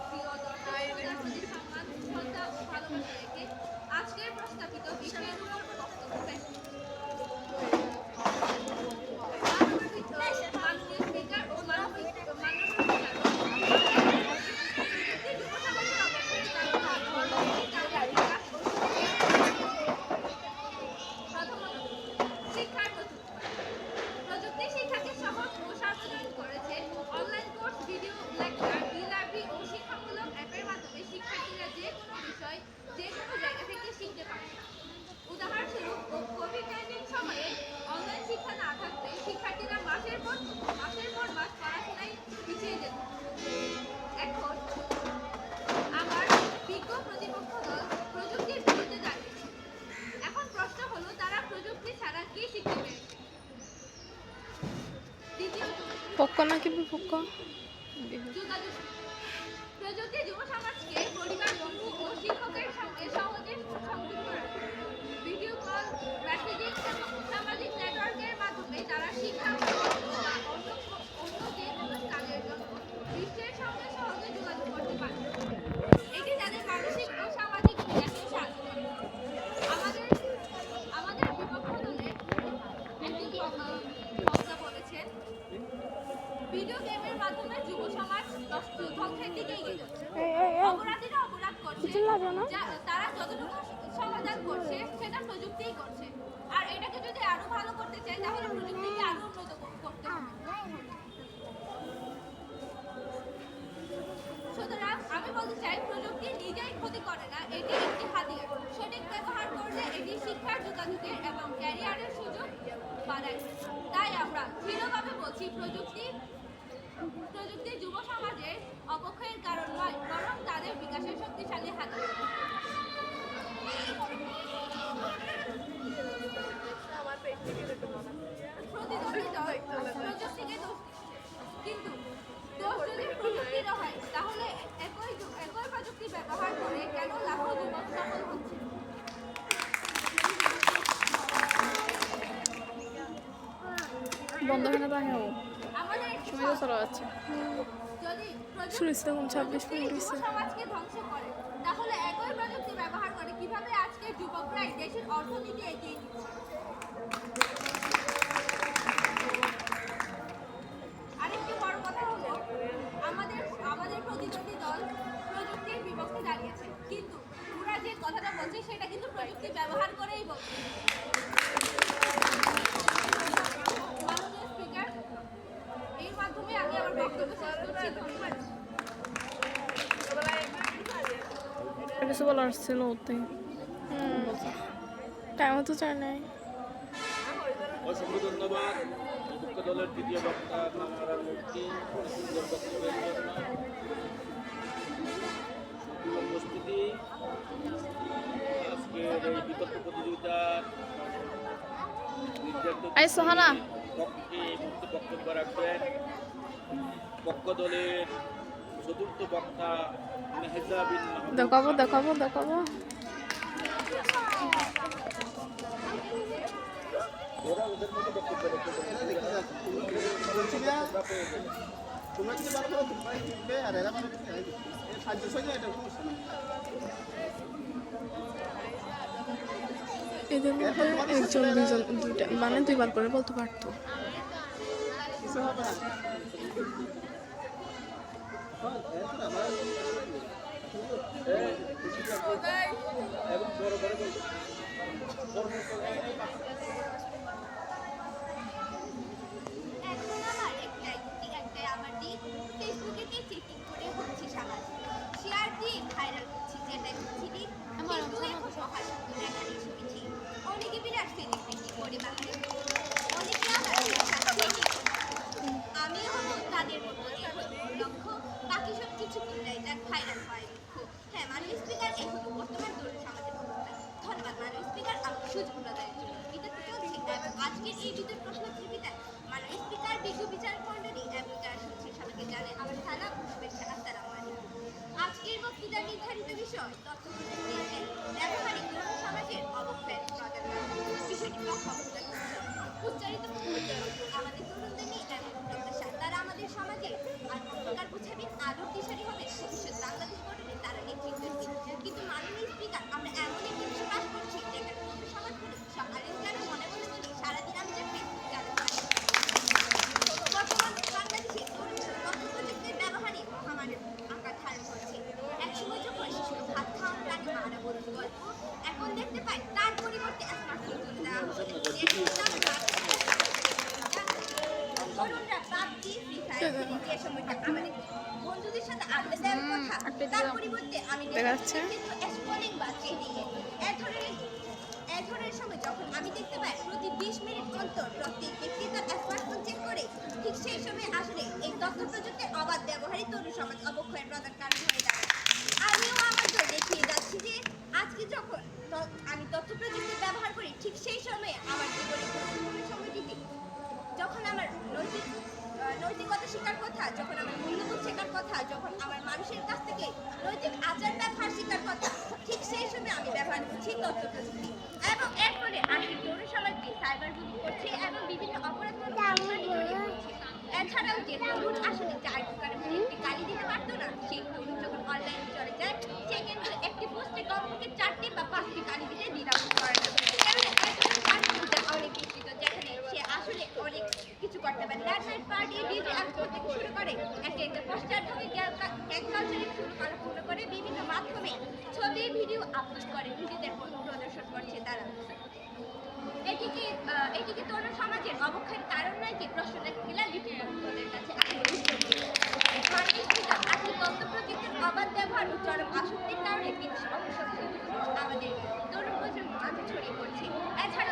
প্রিয় দর্শকদের সম্মান, শ্রদ্ধা ও ভালোবাসা রেখে আজকের প্রস্তাবিত বিষয়ের উপর বক্তব্য রাখি। মাননীয় স্পিকার ও মাননীয় প্রযুক্তি শিক্ষাকে সহজ ও সার্বজনীন করেছে। অনলাইন কোর্স, ভিডিও লেকচার, ই-লাইব্রেরি ও শিক্ষামূলক অ্যাপের মাধ্যমে শিক্ষার্থীরা যে কোনো বিষয় যে কোনো জায়গা থেকে শিখতে পারে। উদাহরণস্বরূপ, কোভিড-19 সময়ে অনলাইন শিক্ষা না থাকলে শিক্ষার্থীরা মাসের পর মাস পড়াশোনায় পিছিয়ে যেত। এখন আমার বিজ্ঞ প্রতিপক্ষ দল প্রযুক্তির বিরুদ্ধে দাঁড়িয়েছে। এখন প্রশ্ন হলো, তারা প্রযুক্তি ছাড়া কি শিখতে পেরেছে? যোগাযোগ। প্রযুক্তি যুব সমাজকে পরিবার, বন্ধু ও শিক্ষকের সঙ্গে সহজে সংযুক্ত রাখে। ভিডিও কল, মেসেজিং এবং সামাজিক নেটওয়ার্কের মাধ্যমে তারা শিক্ষা বা অন্য যে কোনো কাজের জন্য বিশ্বের সঙ্গে সহজে যোগাযোগ করতে পারে। এটি তাদের মানসিক ও সামাজিক বিকাশে সাহায্য করে। আমাদের বিপক্ষ দলের একটি বক্তা বলেছেন, ভিডিও গেমের মাধ্যমে যুব সমাজ ধ্বংসের দিকে এগিয়ে যাচ্ছে। অপরাধীরা অপরাধ করছে, তারা যতটুকু যোগাযোগের এবং ক্যারিয়ারের সুযোগ বাড়ায়। তাই আমরা দৃঢ়ভাবে বলছি, প্রযুক্তি যুব সমাজের অপক্ষয়ের কারণ নয়, বরং তাদের বিকাশের শক্তিশালী হাতিয়ার। প্রতিদ্বন্দ্বী দল প্রযুক্তিকে দোষ দেয়। কিন্তু দোষ যদি প্রযুক্তির হয়, তাহলে একই প্রযুক্তি ব্যবহার করে কেন লাখো যুবক সফল হচ্ছে? বন্ধ হয়ে না আমাদের সময় তো চলা যাচ্ছে যদি শুনেছি তখন 26 মিনিট যুব হয়েছে সমাজকে ধ্বংস করে, তাহলে একই প্রযুক্তি ব্যবহার করে কিভাবে আজকের যুবকরাই দেশের অর্থনীতি এগিয়ে নিচ্ছে? আরেকটি বড় কথা হলো, আমাদের প্রতিদ্বন্দ্বী দল প্রযুক্তির বিপক্ষে দাঁড়িয়েছে, কিন্তু ওরা যে কথাটা বলছে সেটা কিন্তু প্রযুক্তি ব্যবহার করেই বলছে। মাননীয় স্পিকার, এর মাধ্যমে আমি আমার বক্তব্য শেষ করছি। ধন্যবাদ। কিছু বলার ছিল ওতে টাইম তো চাই নাই অসংখ্য ধন্যবাদ বিপক্ষ দলের দ্বিতীয় বক্তা কামারা মূর্তি সুন্দর বক্তব্যের জন্য। উপস্থিতি আজকের এই বিতর্ক প্রতিযোগিতার আই সোহানা পক্ষে এই মুহূর্তে বক্তব্য রাখবেন পক্ষ দলের চতুর্থ বক্তা মেহেজা বিন মাহমুদ। দেখাবো ওরা ওদের মতো বক্তব্য রাখতে তোমরা যদি ভালো করো তোমরাই জিতবে আর এরা ভালো করতে সাহায্য সহ্য এটা সমস্যা না এদের মধ্যে একজন দুইজন দুইটা মানে দুইবার করে বলতে পারতো কিছু হবে না এবং বড় বড় বলতে এখন আমার একটাই আমার দিক, ফেসবুকেতে চেকিং করে হচ্ছে সামাজিক, শেয়ার দিয়ে ভাইরাল হচ্ছে, যেটা হচ্ছে দিক। ফেসবুকে এখন মহাসত্য দেখানি ছবিছি, অনেকে বিরাট সেলিব্রিটি করে বাহারে, অনেকে আবার আমি হলো তাদের মতো লক্ষ্য, বাকি সব কিছু মিলাই যাক ভাইরাল হয় লক্ষ্য। হ্যাঁ, মাননীয় স্পিকার, এই হলো বর্তমান তরুণ সমাজের অবস্থা। ধন্যবাদ মাননীয় স্পিকার, আমাকে সুযোগ প্রদানের জন্য। বিতর্ক চলছে এবং আজকের এই বিতর্ক প্রতিযোগিতায় মাননীয় স্পিকার, বিজ্ঞ বিচারক মণ্ডলী এবং যারা শুনছে সবাইকে জানাই আমার সালাম ও শুভেচ্ছা। আসসালামু আলাইকুম। আজকের বক্তৃতার নির্ধারিত বিষয় তথ্য প্রযুক্তিতে ব্যবহারিক তরুণ সমাজের অবক্ষয়ের প্রদান করা। বিষয়টি উচ্চারিত আমাদের তরুণদের নিয়ে এমন প্রত্যাশা, তারা আমাদের সমাজে আর অন্ধকার বুঝাবে, আলোর দিশারি হবে, ভবিষ্যৎ বাংলাদেশ গঠনে তারা নেতৃত্ব দিবে। কিন্তু মাননীয় স্পিকার, আমরা এমন একটি দেশে বাস করছি যেখানে তরুণ সমাজ হলো সকালে যেন মনে মনে বলি, সারাদিন আমি যে ফেসবুক চালাতে পারি। বর্তমান বাংলাদেশে তথ্য প্রযুক্তির ব্যবহারই মহামারীর আকার ধারণ করছে। একসময় যখন শিশুর ভাত খাওয়ার প্রাণী মারা বলতে গল্প, এখন দেখতে পাই তার পরিবর্তে স্মার্টফোন তুলে দেওয়া হচ্ছে। তরুণরা পাবজি, ফ্রি ফায়ার যে সময়টা আমাদের বন্ধুদের সাথে আড্ডা দেওয়ার কথা, তার পরিবর্তে আমি দেখাচ্ছে স্ক্রলিং বা চেটিং এ ধরনের সময় যখন আমি দেখতে পাই প্রতি 20 মিনিট অন্তর প্রত্যেক ব্যক্তি তার স্মার্টফোন চেক করে, ঠিক সেই সময় আসলে এই তথ্য প্রযুক্তির অবাধ ব্যবহারই তরুণ সমাজ অবক্ষয়ের প্রধান কারণ হয়ে দাঁড়ায়। আমিও আমার দল দেখিয়ে যাচ্ছি যে আজকে যখন আমি তথ্য প্রযুক্তি ব্যবহার করি, ঠিক সেই সময়ে আমার জীবনে গুরুত্বপূর্ণ সময়টিতে যখন আমার নৈতিকতা শেখার কথা, যখন আমার মূল্যবোধ শেখার কথা, যখন আমার মানুষের কাছ থেকে নৈতিক আচার ব্যবহার শেখার কথা, ঠিক সেই সময় আমি ব্যবহার করছি তথ্য প্রযুক্তি। এবং এর ফলে আজকের তরুণ সমাজকে সাইবার বুলিং করছে এবং বিভিন্ন অপরাধ এছাড়াও যে তরুণ আসলে চার দোকানে একটি গালি দিতে পারতো না, সেই তরুণ যখন অনলাইনে চলে যায়, সে কিন্তু একটি পোস্টে কমপক্ষে 4টি বা 5টি গালি দিতে দ্বিধাবোধ করে না। অনেক বিস্তৃত, যেখানে সে আসলে অনেক কিছু করতে পারে। ল্যান্ডলাইন পার্টি ডিজে অ্যালকোহল থেকে শুরু করে একটা পোস্টার ঢোকে গ্যাং কালচারে পূর্ণ করে বিভিন্ন মাধ্যমে ছবি ভিডিও আপলোড করে নিজেদের প্রদর্শন করছে তারা। এটিকে তরুণ সমাজের অবক্ষয়ের কারণ নয় যে প্রশ্নটা গেলা লিপিবদ্ধদের কাছে আসলে তথ্য প্রযুক্তির অবাধ ব্যবহার ও চরম আসক্তির কারণে বিদেশি আমাদের তরুণ প্রজন্ম মাঝে ছড়িয়ে পড়ছে। এছাড়া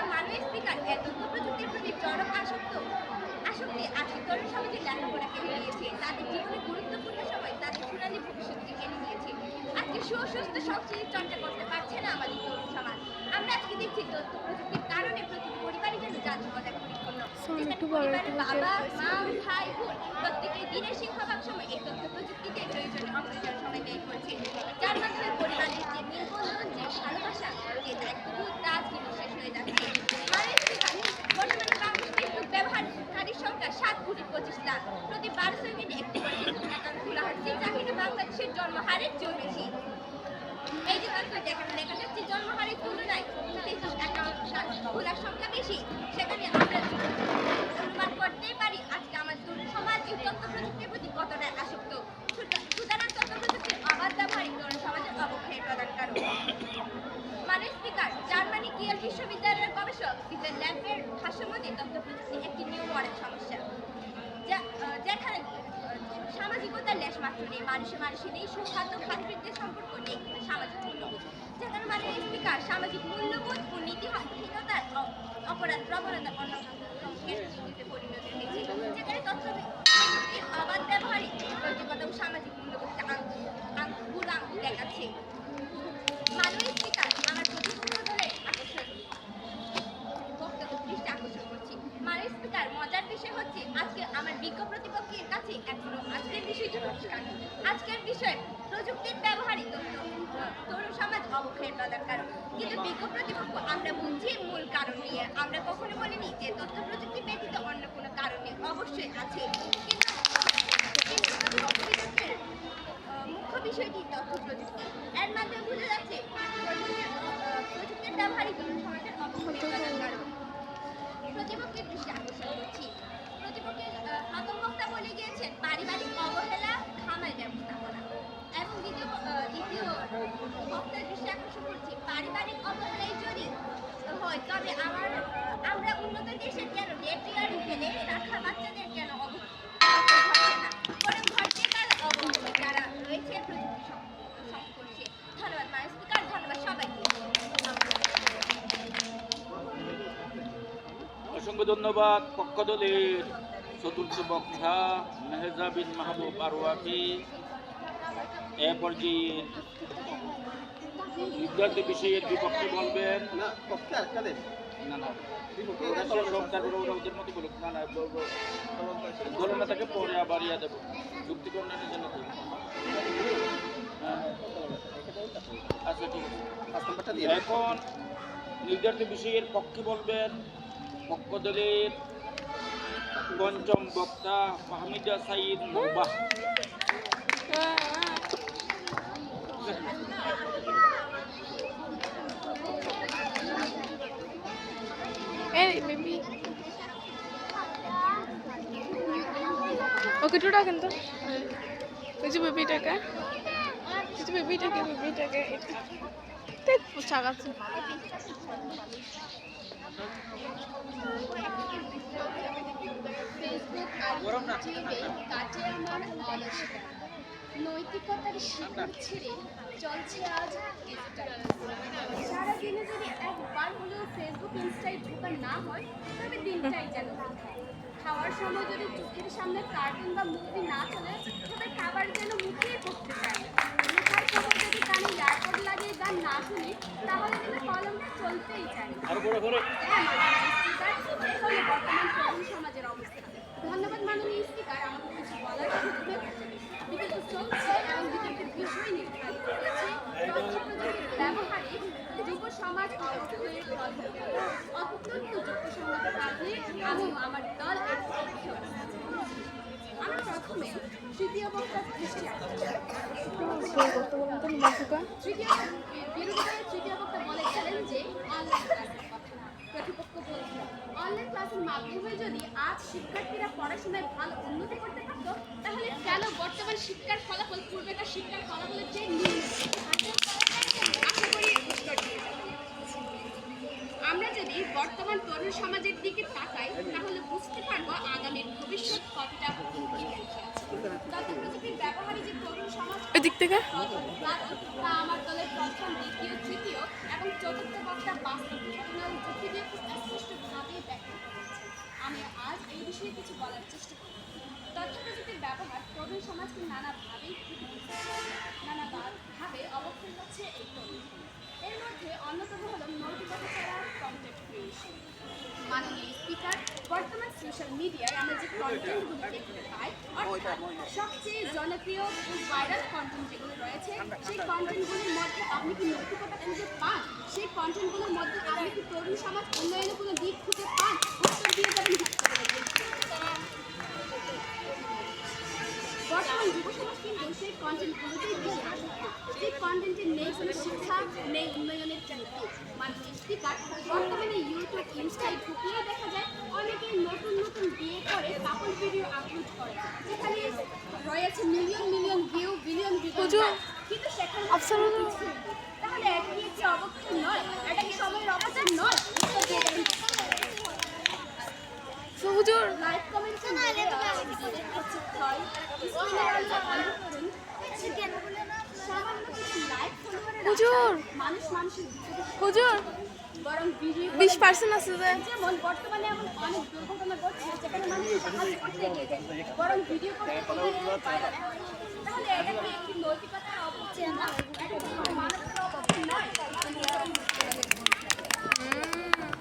করেছে, তাদের জীবনে গুরুত্বপূর্ণ সময় তাদের সোনালী ভবিষ্যৎকে কেড়ে নিয়েছে। আজকে সুস্বাস্থ্য সংস্কৃতির চর্চা করতে পারছে না আমাদের তরুণ সমাজ। আমরা আজকে দেখছি তথ্য প্রযুক্তির কারণে প্রতিটি পরিবারই যেন যান্ত্রিকতায় পরিপূর্ণ। যেখানে পরিবারের বাবা, মা, ভাই, বোন প্রত্যেকের দিনের সিংহভাগ সময় এই তথ্য প্রযুক্তিতে প্রয়োজনীয় অপরিসর সময় ব্যয় করছে, যার মাধ্যমে পরিবারের যে মেলবন্ধন, যে ভালোবাসা, যে দায়িত্ববোধ তা আজকে শেষ হয়ে যাচ্ছে। বর্তমানে বাংলাদেশ ফেসবুক ব্যবহারকারীর সংখ্যা 7,25 লাখ। প্রতি 12 সেকেন্ডে একটি করে ফেসবুক অ্যাকাউন্ট খোলা হচ্ছে, যা কিনা বাংলাদেশের জন্মহারের চেয়েও বেশি। এই যে তথ্য যেখানে লেখা যাচ্ছে জন্মহারের তুলনায় ফেসবুক অ্যাকাউন্ট খোলার সংখ্যা বেশি, সেখানে আমরা অনুমান করতেই পারি আজকে আমাদের তরুণ সমাজ এই তথ্য প্রযুক্তির প্রতি কতটা আসক্ত। সুতরাং তথ্য প্রযুক্তির অবাধ ব্যবহারিক তরুণ সমাজের অবক্ষয়ের প্রধান কারণ। মাননীয় স্পিকার, জার্মানি কিয়েল বিশ্ববিদ্যালয়ের গবেষক পিটার ল্যাম্পের ভাষ্যমতে তথ্য প্রযুক্তি একটি নিউ মডেল সমস্যা, যেখানে সামাজিকতার লেশমাত্র নেই, মানুষে নেই সৌহার্দ্য, ভ্রাতৃত্বের সম্পর্ক নেই সামাজিক মূল্যবোধ। যেখানে মাননীয় স্পিকার সামাজিক মূল্যবোধ ও নীতিহীনতার অপরাধ প্রবণতা অন্য সংস্কৃতিতে পরিণত হয়েছে, যেখানে তথ্য প্রযুক্তির অবাধ ব্যবহারিক নৈতিকতা ও সামাজিক মূল্যবোধকে আঙ্গুল দেখাচ্ছে। মাননীয় স্পিকার, আমার প্রতিপক্ষ দলের বক্তব্য দৃষ্টি আকর্ষণ করছি। মাননীয় স্পিকার, মজার বিষয় হচ্ছে আজকে আমার বিজ্ঞ প্রতিপক্ষের কাছে এখনো আজকের বিষয়টি পরিষ্কার। আজকের বিষয় প্রযুক্তির ব্যবহারই তরুণ সমাজ অবক্ষয়ের প্রধান কারণ, কিন্তু বিজ্ঞ প্রতিপক্ষ আমরা বুঝছি মূল কারণ নিয়ে। আমরা কখনো বলিনি যে তথ্য প্রযুক্তি ব্যতীত অন্য কোনো কারণে অবশ্যই আছে, কিন্তু প্রতিপক্ষের মুখ্য বিষয়টি তথ্য প্রযুক্তি। এর মাধ্যমে বোঝা যাচ্ছে প্রযুক্তির ব্যবহারই তরুণ সমাজের অবক্ষয়ের প্রধান কারণ। প্রতিপক্ষের দৃষ্টি আকর্ষণ করছি। প্রতিপক্ষের প্রথম বক্তা বলে গিয়েছেন পারিবারিক অবহেলা, খামার ব্যবস্থাপনা, এবং দ্বিতীয় বক্তার দৃষ্টি আকর্ষণ করছি পারিবারিক অবহেলায় যদি হয় তবে আমরা উন্নত দেশের কেন নেটওয়ার্ক ফেলে রাখা বাচ্চাদের কেন ঘটছে না, বরং ঘটছে তার অবহেলা যারা রয়েছে প্রযুক্তি সংস্পর্শে। ধন্যবাদ মাননীয় স্পিকার, ধন্যবাদ সবাইকে। অসংখ্য ধন্যবাদ পক্ষ দলের চতুর্থ বক্তা মেহজা বিন মাহবুব আরওয়াকে। এ পর্যায়ে বিদ্যার্থী বিষয়ের বিপক্ষে বলবেন না পক্ষে আটকা দেন না না বিপক্ষে ওরা সব সব তারপরে ওরা ওদের মতো বলুক না না দলনেতাকে পরে আবার ইয়া দেবো যুক্তি করণের জন্য তো। আচ্ছা ঠিক আছে, 5 নম্বরটা দিয়ে এখন নির্ধারিত বিষয়ের পক্ষে বলবেন পক্ষ দলের পঞ্চম বক্তা ফাহমিদা সাইদ মুবাহ। এই বেবি ওকে টুটা কিন্তু ওই যে বেবিটাকে পোশাক আছে। নৈতিকতার শিকড় ছেড়ে চলছে আজ সারাদিনে যদি একবার হলেও ফেসবুক ইনস্টায় ঢোকা না হয় তবে দিনটাই যেন খাওয়ার সময় যদি চোখের সামনে কার্টুন বা মুভি না চলে তবে খাবার যেন মুখেই পড়তে চায়। লেখার সময় যদি কানে ইয়ারপড লাগিয়ে গান না শুনি তাহলে কিন্তু কলমটা চলতেই চায়। বর্তমান তরুণ সমাজের অবস্থা। ধন্যবাদ মাননীয় স্পিকার, আমাকে কিছু বলার সুযোগ দিয়েছেন। বিতর্ক চলছে এবং বিতর্কের বিষয় নির্ধারিত হয়েছে তথ্য প্রযুক্তির ব্যবহারে যুব সমাজ অবক্ষয়ের প্রধান কারণ। অত্যন্ত যুক্তিসঙ্গত কাজে আমি আমার দল এর পক্ষে আমরা প্রথমে তৃতীয় বক্তার দৃষ্টি বিরোধী দলের তৃতীয় বক্তা বলে গেলেন যে অনলাইন ক্লাসের কথা। প্রতিপক্ষ বলছে অনলাইন ক্লাসের মাধ্যমে যদি আজ শিক্ষার্থীরা পড়াশোনায় ভালো উন্নতি করতে পারত তাহলে কেন বর্তমান শিক্ষার ফলাফল পূর্বেকার শিক্ষার ফলাফলের চেয়ে নিম্ন? আশা করি উত্তর দিয়ে যাবেন। আমরা যদি বর্তমান তরুণ সমাজের দিকে তাকাই তাহলে বুঝতে পারবো আগামীর ভবিষ্যৎ কতটা তথ্য প্রযুক্তির ব্যবহারে যে তরুণ সমাজ এদিক থেকে তা আমার দলের প্রথম, দ্বিতীয়, তৃতীয় এবং চতুর্থ বক্তা বাস্তব ঘটনা ও যুক্তি দিয়ে খুব স্পষ্টভাবে ব্যাখ্যা করেছেন। আমি আজ এই বিষয়ে কিছু বলার চেষ্টা করি। তথ্য প্রযুক্তির ব্যবহার তরুণ সমাজকে নানাভাবে অবক্ষয় হচ্ছে এই তরুণ সমাজ। এর মধ্যে অন্যতম হল নৈতিকতা ছাড়া কন্টেন্ট ক্রিয়েশন। মাননীয় স্পিকার, বর্তমান সোশ্যাল মিডিয়ায় আমরা যে কন্টেন্টগুলো দেখতে পাই, অর্থাৎ সবচেয়ে জনপ্রিয় ভাইরাল কন্টেন্ট যেগুলো রয়েছে, সেই কন্টেন্টগুলির মধ্যে আপনি কি নৈতিকতা খুঁজে পান? সেই কন্টেন্টগুলোর মধ্যে আপনি কি তরুণ সমাজ উন্নয়নের কোনো দিক খুঁজে পান? উত্তর দিয়ে যাবেন বর্তমান যুব সমাজ কিন্তু সেই কন্টেন্টগুলোতেই বেশি আসক্ত। সেই কন্টেন্টে নেই কোনো শিক্ষা, নেই উন্নয়নের নীতি। মাননীয় স্পিকার, বর্তমানে ইউটিউব, ইনস্টায় ঢুকিয়ে দেখা যায় অনেকেই নতুন নতুন বিয়ে করে কাপল ভিডিও আপলোড করে, যেখানে রয়েছে মিলিয়ন মিলিয়ন ভিউ, বিলিয়ন কিন্তু সেখানে তাহলে এটা কি একটি অবক্ষয় নয়? এটা কি সময়ের অপচয় নয়? উত্তর দিয়ে দেবেন। হুজুর লাইক কমেন্ট হুজুর মানুষ মানুষের হুজুর বরং ভিডিও 20% আছে যে যেমন বর্তমানে এমন অনেক দুর্ঘটনা ঘটছে যেখানে মানুষ সাহায্য করতে গিয়ে বরং ভিডিও করতে গিয়ে viral হয়। তাহলে এটা কি একটি নৈতিকতার অপচয় না? এটা কি কোনো মানবতার অপচয় নয়?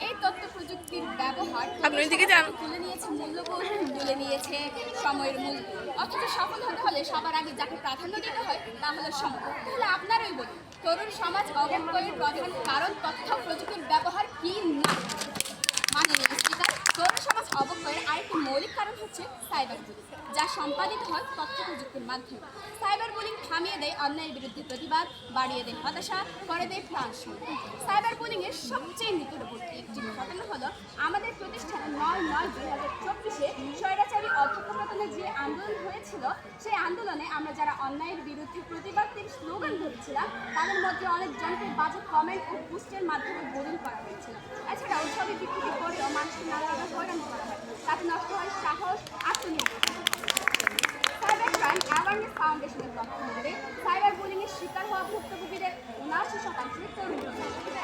এই তথ্য প্রযুক্তির ব্যবহার আপনি ওইদিকে যান। তুলে নিয়েছে মূল্যবোধ, তুলে নিয়েছে সময়ের মূল্য। অথচ সফল হতে হলে সবার আগে যাকে প্রাধান্য দিতে হয় তা হলো সময়। তাহলে আপনারই বলুন, তরুণ সমাজ অবক্ষয়ের প্রধান কারণ তথ্য প্রযুক্তির ব্যবহার কি না? মাননীয় স্পিকার, তরুণ সমাজ অবক্ষয়ের আরেকটি মৌলিক কারণ হচ্ছে সাইবার বুলিং, যা সম্পাদিত হয় তথ্য প্রযুক্তির মাধ্যমে। সাইবার বুলিং থামিয়ে দেয় অন্যায়ের বিরুদ্ধে প্রতিবাদ, বাড়িয়ে দেয় হতাশা, করে দেয় প্রাণ সংকট। সাইবার বুলিংয়ের সবচেয়ে নিকটবর্তী একটি ঘটনা হলো আমাদের প্রতিষ্ঠানে 9/9/2024-এ স্বৈরাচারী অধ্যক্ষ পতনে যে আন্দোলন হয়েছিল, সেই আন্দোলনে আমরা যারা অন্যায়ের বিরুদ্ধে প্রতিবাদের স্লোগান ধরেছিলাম, তাদের মধ্যে অনেকজনকে বাজে কমেন্ট ও পোস্টের মাধ্যমে বুলিং করা হয়েছিল। এছাড়াও ছবি বিকৃতি করেও মানুষকে নানাভাবে হয়রানি করা হয়, তাতে নষ্ট হয় সাহস, আত্মনির্ভরতা। সাইবার ক্রাইম অ্যাওয়ারনেস ফাউন্ডেশনের তথ্য মতে সাইবার বুলিংয়ের শিকার হওয়া ভুক্তভোগীদের 79% তরুণ।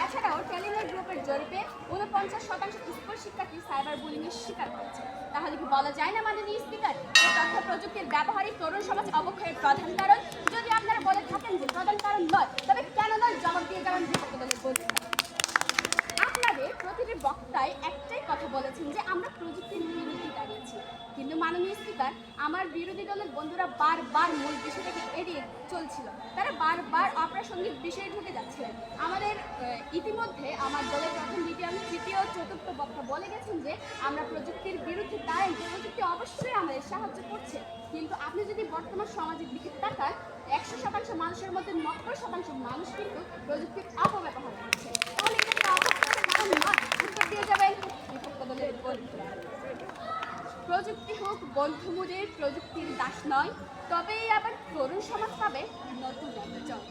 এছাড়াও টেলিনেট গ্রুপের জরিপে 49% স্কুল শিক্ষার্থী সাইবার বুলিংয়ের শিকার হয়েছে। তাহলে কি বলা যায় না মাননীয় স্পিকার, এই তথ্য প্রযুক্তির ব্যবহারই তরুণ সমাজ অবক্ষয়ের প্রধান কারণ? যদি আপনারা বলে থাকেন যে প্রধান কারণ নয়, তবে কেন নয় জবাব দিয়ে যাবেন বিপক্ষ দলের বলতে। আপনাদের প্রতিটি বক্তায় একটাই কথা বলেছেন যে আমরা প্রযুক্তির বিরুদ্ধে দাঁড়িয়েছি, কিন্তু মাননীয় স্পিকার, আমার বিরোধী দলের বন্ধুরা বারবার মূল বিষয়টাকে এড়িয়ে চলছিল। তারা বারবার অপ্রাসঙ্গিক বিষয়ে ঢুকে যাচ্ছিলেন। আমাদের ইতিমধ্যে আমার দলের প্রথম, দ্বিতীয়, তৃতীয়, চতুর্থ বক্তা বলে গেছেন যে আমরা প্রযুক্তির বিরুদ্ধে দাঁড়াই, প্রযুক্তি অবশ্যই আমাদের সাহায্য করছে। কিন্তু আপনি যদি বর্তমান সমাজের দিকে তাকান, 100% মানুষের মধ্যে 90% মানুষ কিন্তু প্রযুক্তির অপব্যবহার করছে। তাহলে এটা কি অপব্যবহারের কারণ নয়? উত্তর দিয়ে যাবেন বিপক্ষ দলের বন্ধুরা। প্রযুক্তি হোক বন্ধুমুদের, প্রযুক্তির দাস নয়, তবেই আবার তরুণ সমাজ পাবে নতুন জল।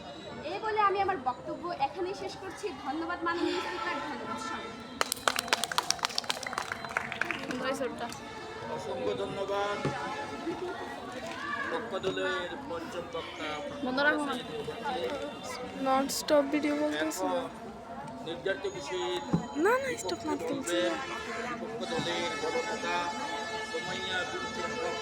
এই বলে আমি আমার বক্তব্য এখানেই শেষ করছি। ধন্যবাদ মাননীয় স্পিকার, ধন্যবাদ সবাই। অসংখ্য ধন্যবাদ। পক্ষ দলের পঞ্চম বক্তা নন স্টপ ভিডিও বলতেছে এখন নির্ধারিত বিষয়ের না না স্টপ না বলছে পক্ষ দলের গণনেতা সোমাইয়া বিনতে হক।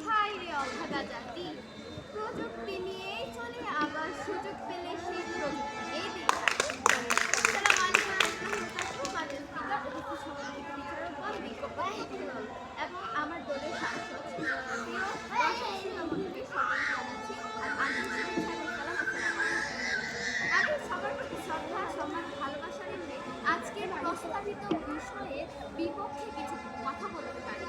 হাই রে অভাগা জাতি, প্রযুক্তি নিয়েই চলে, আবার সুযোগ পেলে সেই প্রযুক্তি এই দিন। এবং আমার দলের সাংসদ আমি সবার প্রতি শ্রদ্ধা, সম্মান, ভালোবাসার এমনি আজকের প্রস্তাবিত বিষয়ে বিপক্ষে কিছু কথা বলতে পারি।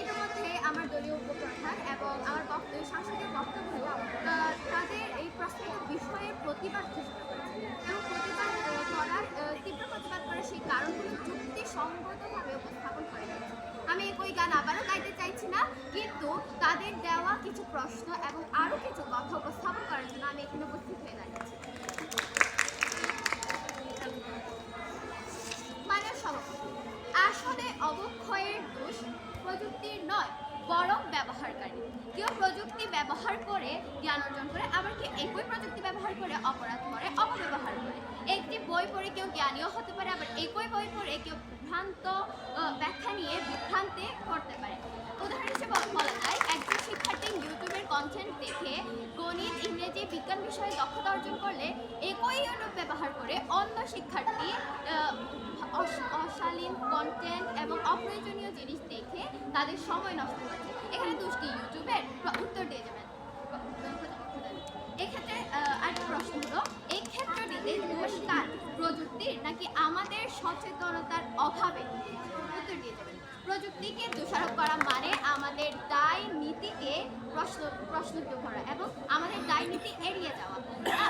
ইতিমধ্যে আমার দলীয় উপপ্রধান এবং আমার সাংসদের বক্তব্য তাদের এই প্রস্তাবিত বিষয়ে প্রতিবাদ ঘোষণা করেছে এবং প্রতিবাদ করার তীব্র প্রতিবাদ করার সেই কারণগুলো যুক্তিসঙ্গতভাবে উপস্থাপন করে গেছে। আমি একই গান আবারও গাইতে চাইছি না, কিন্তু তাদের দেওয়া কিছু প্রশ্ন এবং আরও কিছু কথা উপস্থাপন করার জন্য আমি এখানে উপস্থিত হয়ে দাঁড়িয়েছি। মাননীয় সভাপতি, আসলে অবক্ষয়ের দোষ প্রযুক্তির নয়, বরং ব্যবহারকারী। কেউ প্রযুক্তি ব্যবহার করে জ্ঞান অর্জন করে, আবার কেউ একই প্রযুক্তি ব্যবহার করে অপরাধ করে, অপব্যবহার করে। একটি বই পড়ে কেউ জ্ঞানীও হতে পারে, আবার একই বই পড়ে কেউ ভ্রান্ত ব্যাখ্যা নিয়ে বিভ্রান্তি করতে পারে। উদাহরণ হিসেবে বলা যায়, একজন শিক্ষার্থী ইউটিউবের কন্টেন্ট দেখে গণিত, ইংরেজি, বিজ্ঞান বিষয়ে দক্ষতা অর্জন করলে একই ইউটিউব ব্যবহার করে অন্য শিক্ষার্থী অশালীন কন্টেন্ট এবং অপ্রয়োজনীয় জিনিস দেখে তাদের সময় নষ্ট করছে। এখানে দোষ কি ইউটিউবের? উত্তর দিয়ে যাবেন। এক্ষেত্রে আরেকটা প্রশ্ন হলো, এই ক্ষেত্রটিতে দোষ কার, প্রযুক্তির নাকি আমাদের সচেতনতার অভাবে? উত্তর দিয়ে যাবেন। প্রযুক্তিকে দোষারোপ করা মানে আমাদের দায় নীতিকে প্রশ্নবিদ্ধ করা এবং আমাদের দায় নীতি এড়িয়ে যাওয়া।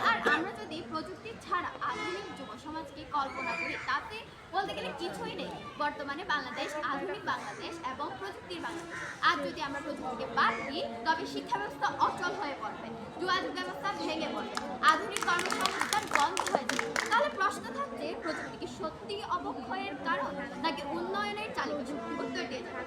আর আমরা যদি প্রযুক্তি ছাড়া আধুনিক যুব সমাজকে কল্পনা করি, তাতে বলতে গেলে কিছুই নেই। বর্তমানে বাংলাদেশ আধুনিক বাংলাদেশ এবং প্রযুক্তির বাংলাদেশ। আর যদি আমরা প্রযুক্তিকে বাদ দিই, তবে শিক্ষা ব্যবস্থা অচল হয়ে পড়বে, যোগাযোগ ব্যবস্থা ভেঙে পড়বে, আধুনিক কর্মসংস্থান বন্ধ হয়ে যাবে। তাহলে প্রশ্ন থাকছে, প্রযুক্তি কি সত্যি অবক্ষয়ের কারণ নাকি উন্নয়নের চালিকা শক্তি? উত্তর দিয়ে যাবে।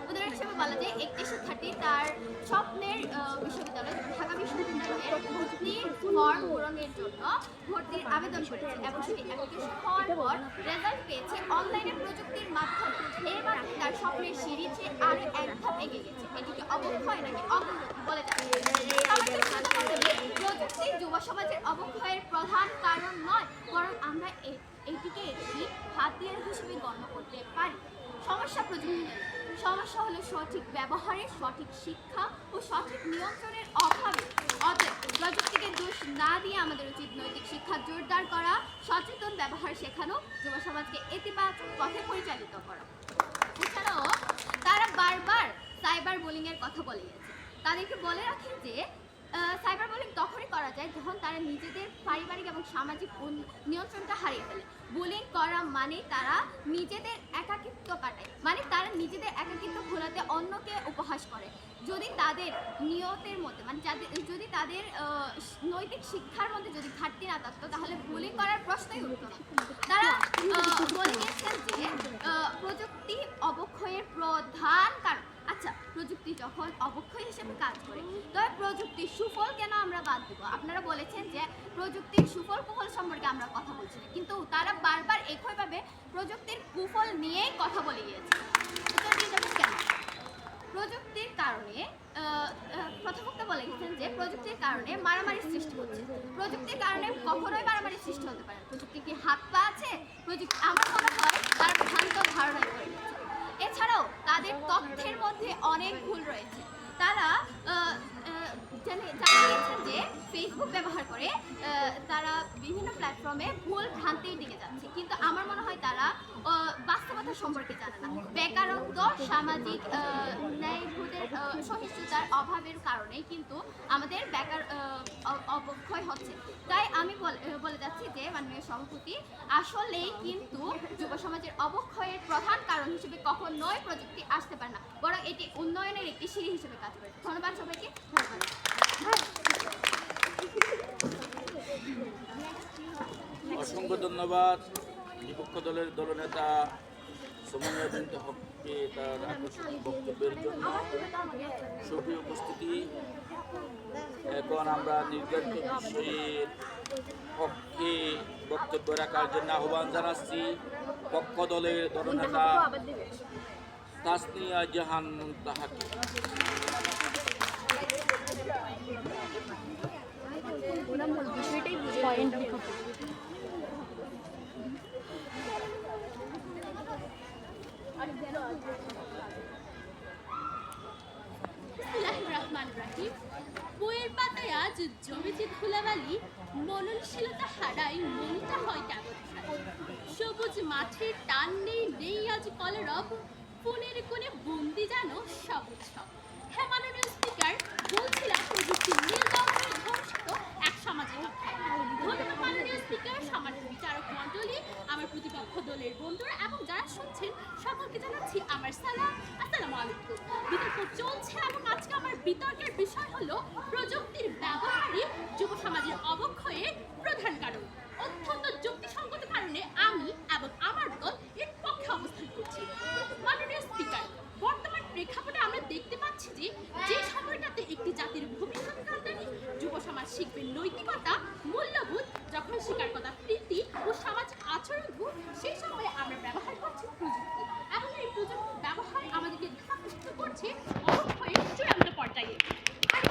উদাহরণ হিসেবে বলা যায়, একটি শিক্ষার্থী তার স্বপ্নের বিশ্ববিদ্যালয় ঢাকা বিশ্ববিদ্যালয়ের ভর্তির ফর্ম পূরণের জন্য ভর্তির আবেদন করেছে এবং সেই অ্যাপ্লিকেশন হওয়ার পর রেজাল্ট পেয়েছে অনলাইনে প্রযুক্তির মাধ্যমে। এর মাধ্যমে তার স্বপ্নের সিঁড়ি চেয়ে আরো এক ধাপ এগিয়ে গেছে। এটিকে অবক্ষয় নাকি অগ্রগতি বলে যাবে? প্রযুক্তি যুব সমাজের অবক্ষয়ের প্রধান কারণ নয়, বরং আমরা এটিকে একটি হাতিয়ার হিসেবে গণ্য করতে পারি। সমস্যা প্রযুক্তি, সমস্যা হলো সঠিক ব্যবহারে, সঠিক শিক্ষা ও সঠিক নিয়ন্ত্রণের অভাবে। অতএব প্রযুক্তিকে দোষ না দিয়ে আমাদের উচিত নৈতিক শিক্ষা জোরদার করা, সচেতন ব্যবহার শেখানো, যুব সমাজকে ইতিবাচক পথে পরিচালিত করা। এছাড়াও তারা বারবার সাইবার বুলিংয়ের কথা বলে গেছে। তাদেরকে বলে রাখে যে সাইবার বুলিং তখনই করা যায় যখন তারা নিজেদের পারিবারিক এবং সামাজিক নিয়ন্ত্রণটা হারিয়ে ফেলে। বুলিং করা মানে তারা নিজেদের একাকিত্ব কাটায়, মানে তারা নিজেদের একাকিত্ব ভোলাতে অন্যকে উপহাস করে। যদি তাদের নিয়তের মধ্যে, মানে যদি তাদের নৈতিক শিক্ষার মধ্যে যদি ঘাটতি না থাকতো, তাহলে বুলিং করার প্রশ্নই উঠতো না। তারা বলে গেছেন যে প্রযুক্তি অবক্ষয়ের প্রধান কারণ। আচ্ছা, প্রযুক্তি যখন অবক্ষয় হিসেবে কাজ করে, তবে প্রযুক্তির সুফল কেন আমরা বাদ দেবো? আপনারা বলেছেন যে প্রযুক্তির সুফল কুফল সম্পর্কে আমরা কথা বলছি না, কিন্তু তারা বারবার একইভাবে প্রযুক্তির কুফল নিয়েই কথা বলে গিয়েছে। উত্তর দিয়ে যাবেন কেন? প্রযুক্তির কারণে প্রথমত বলে গেছেন যে প্রযুক্তির কারণে মারামারির সৃষ্টি হচ্ছে। প্রযুক্তির কারণে কখনোই মারামারির সৃষ্টি হতে পারে। প্রযুক্তি কি হাত পা আছে? প্রযুক্তি, আমার মনে হয় তারা ভ্রান্ত ধারণায় পড়ে গেছে। এছাড়াও তাদের তথ্যের মধ্যে অনেক ভুল রয়েছে। তারা জানিয়েছেন যে ফেসবুক ব্যবহার করে তারা বিভিন্ন প্ল্যাটফর্মে ভুল ভ্রান্তির দিকে যাচ্ছে, কিন্তু আমার মনে হয় তারা বাস্তবতা সম্পর্কে জানে না। বেকারত্ব, সামাজিক ন্যায়বোধের সহিষ্ণুতার অভাবের কারণেই কিন্তু আমাদের অবক্ষয় হচ্ছে। তাই আমি বলে যাচ্ছি যে মাননীয় সভাপতি, আসলেই কিন্তু যুব সমাজের অবক্ষয়ের প্রধান কারণ হিসেবে কখনোই প্রযুক্তি আসতে পারে না, বরং এটি উন্নয়নের একটি সিঁড়ি হিসেবে কাজ করে। ধন্যবাদ সবাইকে। অসংখ্য ধন্যবাদ বিপক্ষ দলের দলনেতা সুমাইয়া বিনতে হককে তার আকর্ষণীয় বক্তব্যের জন্য। সুপ্রিয় উপস্থিতি, এখন আমরা নির্ধারিত বিষয়ের পক্ষে বক্তব্য রাখার জন্য আহ্বান জানাচ্ছি পক্ষ দলের দলনেতা তাসনিয়া জাহান মুনতাহাকে। বইয়ের পাতায় আজ জমেছে ধুলাবালি, মননশীলতা হারাই, মনটা হয় কাগজ। সবুজ মাঠের টান নেই, নেই আজ কলরব, ফোনের কোণে বন্দি জানো সবুজ সব। হ্যাঁ মাননীয় স্পিকার, বলছিলাম প্রযুক্তি নীলদর্পণে ধ্বংসিত এক সামাজিক অধ্যায়। ধন্যবাদ মাননীয় স্পিকার, সম্মানিত বিচারক মণ্ডলী, আমার প্রতিপক্ষ দলের বন্ধুরা এবং যারা শুনছেন সকলকে জানাচ্ছি আমার সালাম, আসসালামু আলাইকুম। বিতর্ক চলছে এবং আজকে আমার বিতর্কের বিষয় হলো প্রযুক্তির ব্যবহারই যুব সমাজের অবক্ষয়ের প্রধান কারণ। অত্যন্ত যুক্তিসঙ্গত কারণে আমি এবং আমার দল এর পক্ষে অবস্থান করছি। মাননীয় স্পিকার, বর্তমান প্রেক্ষাপটে আমরা দেখতে পাচ্ছি সেই সময়ে আমরা ব্যবহার করছি প্রযুক্তি এবং এই প্রযুক্তির ব্যবহার আমাদেরকে ধাপিত করছে অবক্ষয়ের চূড়ান্ত পর্যায়ে। আর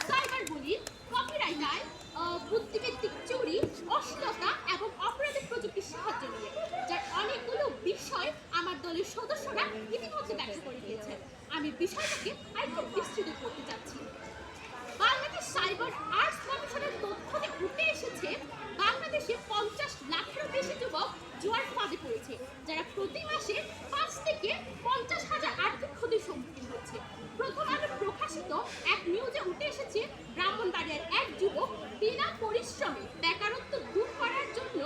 সাইবার বুলিং, কপিরাইটার, বুদ্ধিভিত্তিক চুরি, অশ্লীলতা এবং অপরাধের প্রযুক্তির সাহায্য নিয়ে, যার অনেকগুলো বিষয় আমার দলের সদস্যরা ইতিমধ্যে ব্যাখ্যা করে দিয়েছেন। আমি বিষয়টাকে আরেকটু বিস্তৃত করতে চাচ্ছি। বাংলাদেশ সাইবার আর্টস কমিশনের তথ্যতে উঠে এসেছে বাংলাদেশে 50 লাখেরও বেশি যুবক জুয়ার ফাঁদে পড়েছে, যারা প্রতি মাসে 5 থেকে 50,000 আর্থিক ক্ষতির সম্মুখীন হচ্ছে। প্রথম আলো প্রকাশিত এক নিউজে উঠে এসেছে ব্রাহ্মণবাড়িয়ার এক যুবক বিনা পরিশ্রমে বেকারত্ব দূর করার জন্য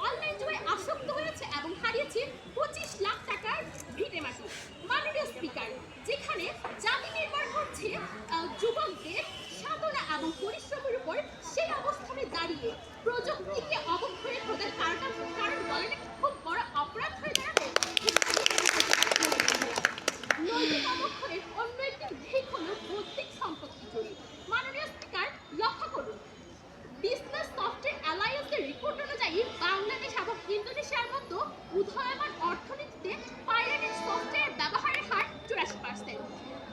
অনলাইন জুয়ায় আসক্ত হয়েছে এবং হারিয়েছে 25 লাখ টাকার ভিটেমাটি। মাননীয় স্পিকার, যেখানে জাতি নির্ভর হচ্ছে যুবকদের সাধনা এবং পরিশ্রমের উপর, সেই অবস্থানে দাঁড়িয়ে প্রযুক্তিকে অবক্ষয়ের প্রধান কারণ বলে নাকি খুব বড় অপরাধ হয়ে দাঁড়াবে। নৈতিক অবক্ষয়ের অন্য একটি দিক হল বৌদ্ধিক সম্পত্তি চুরি। মাননীয় স্পিকার, লক্ষ্য করুন, বিজনেস সফটওয়্যার অ্যালায়েন্সের রিপোর্ট অনুযায়ী বাংলাদেশ এবং ইন্দোনেশিয়ার মতো উদীয়মান অর্থনীতিতে পাইরেটেড সফটওয়্যার ব্যবহারের হার 84%,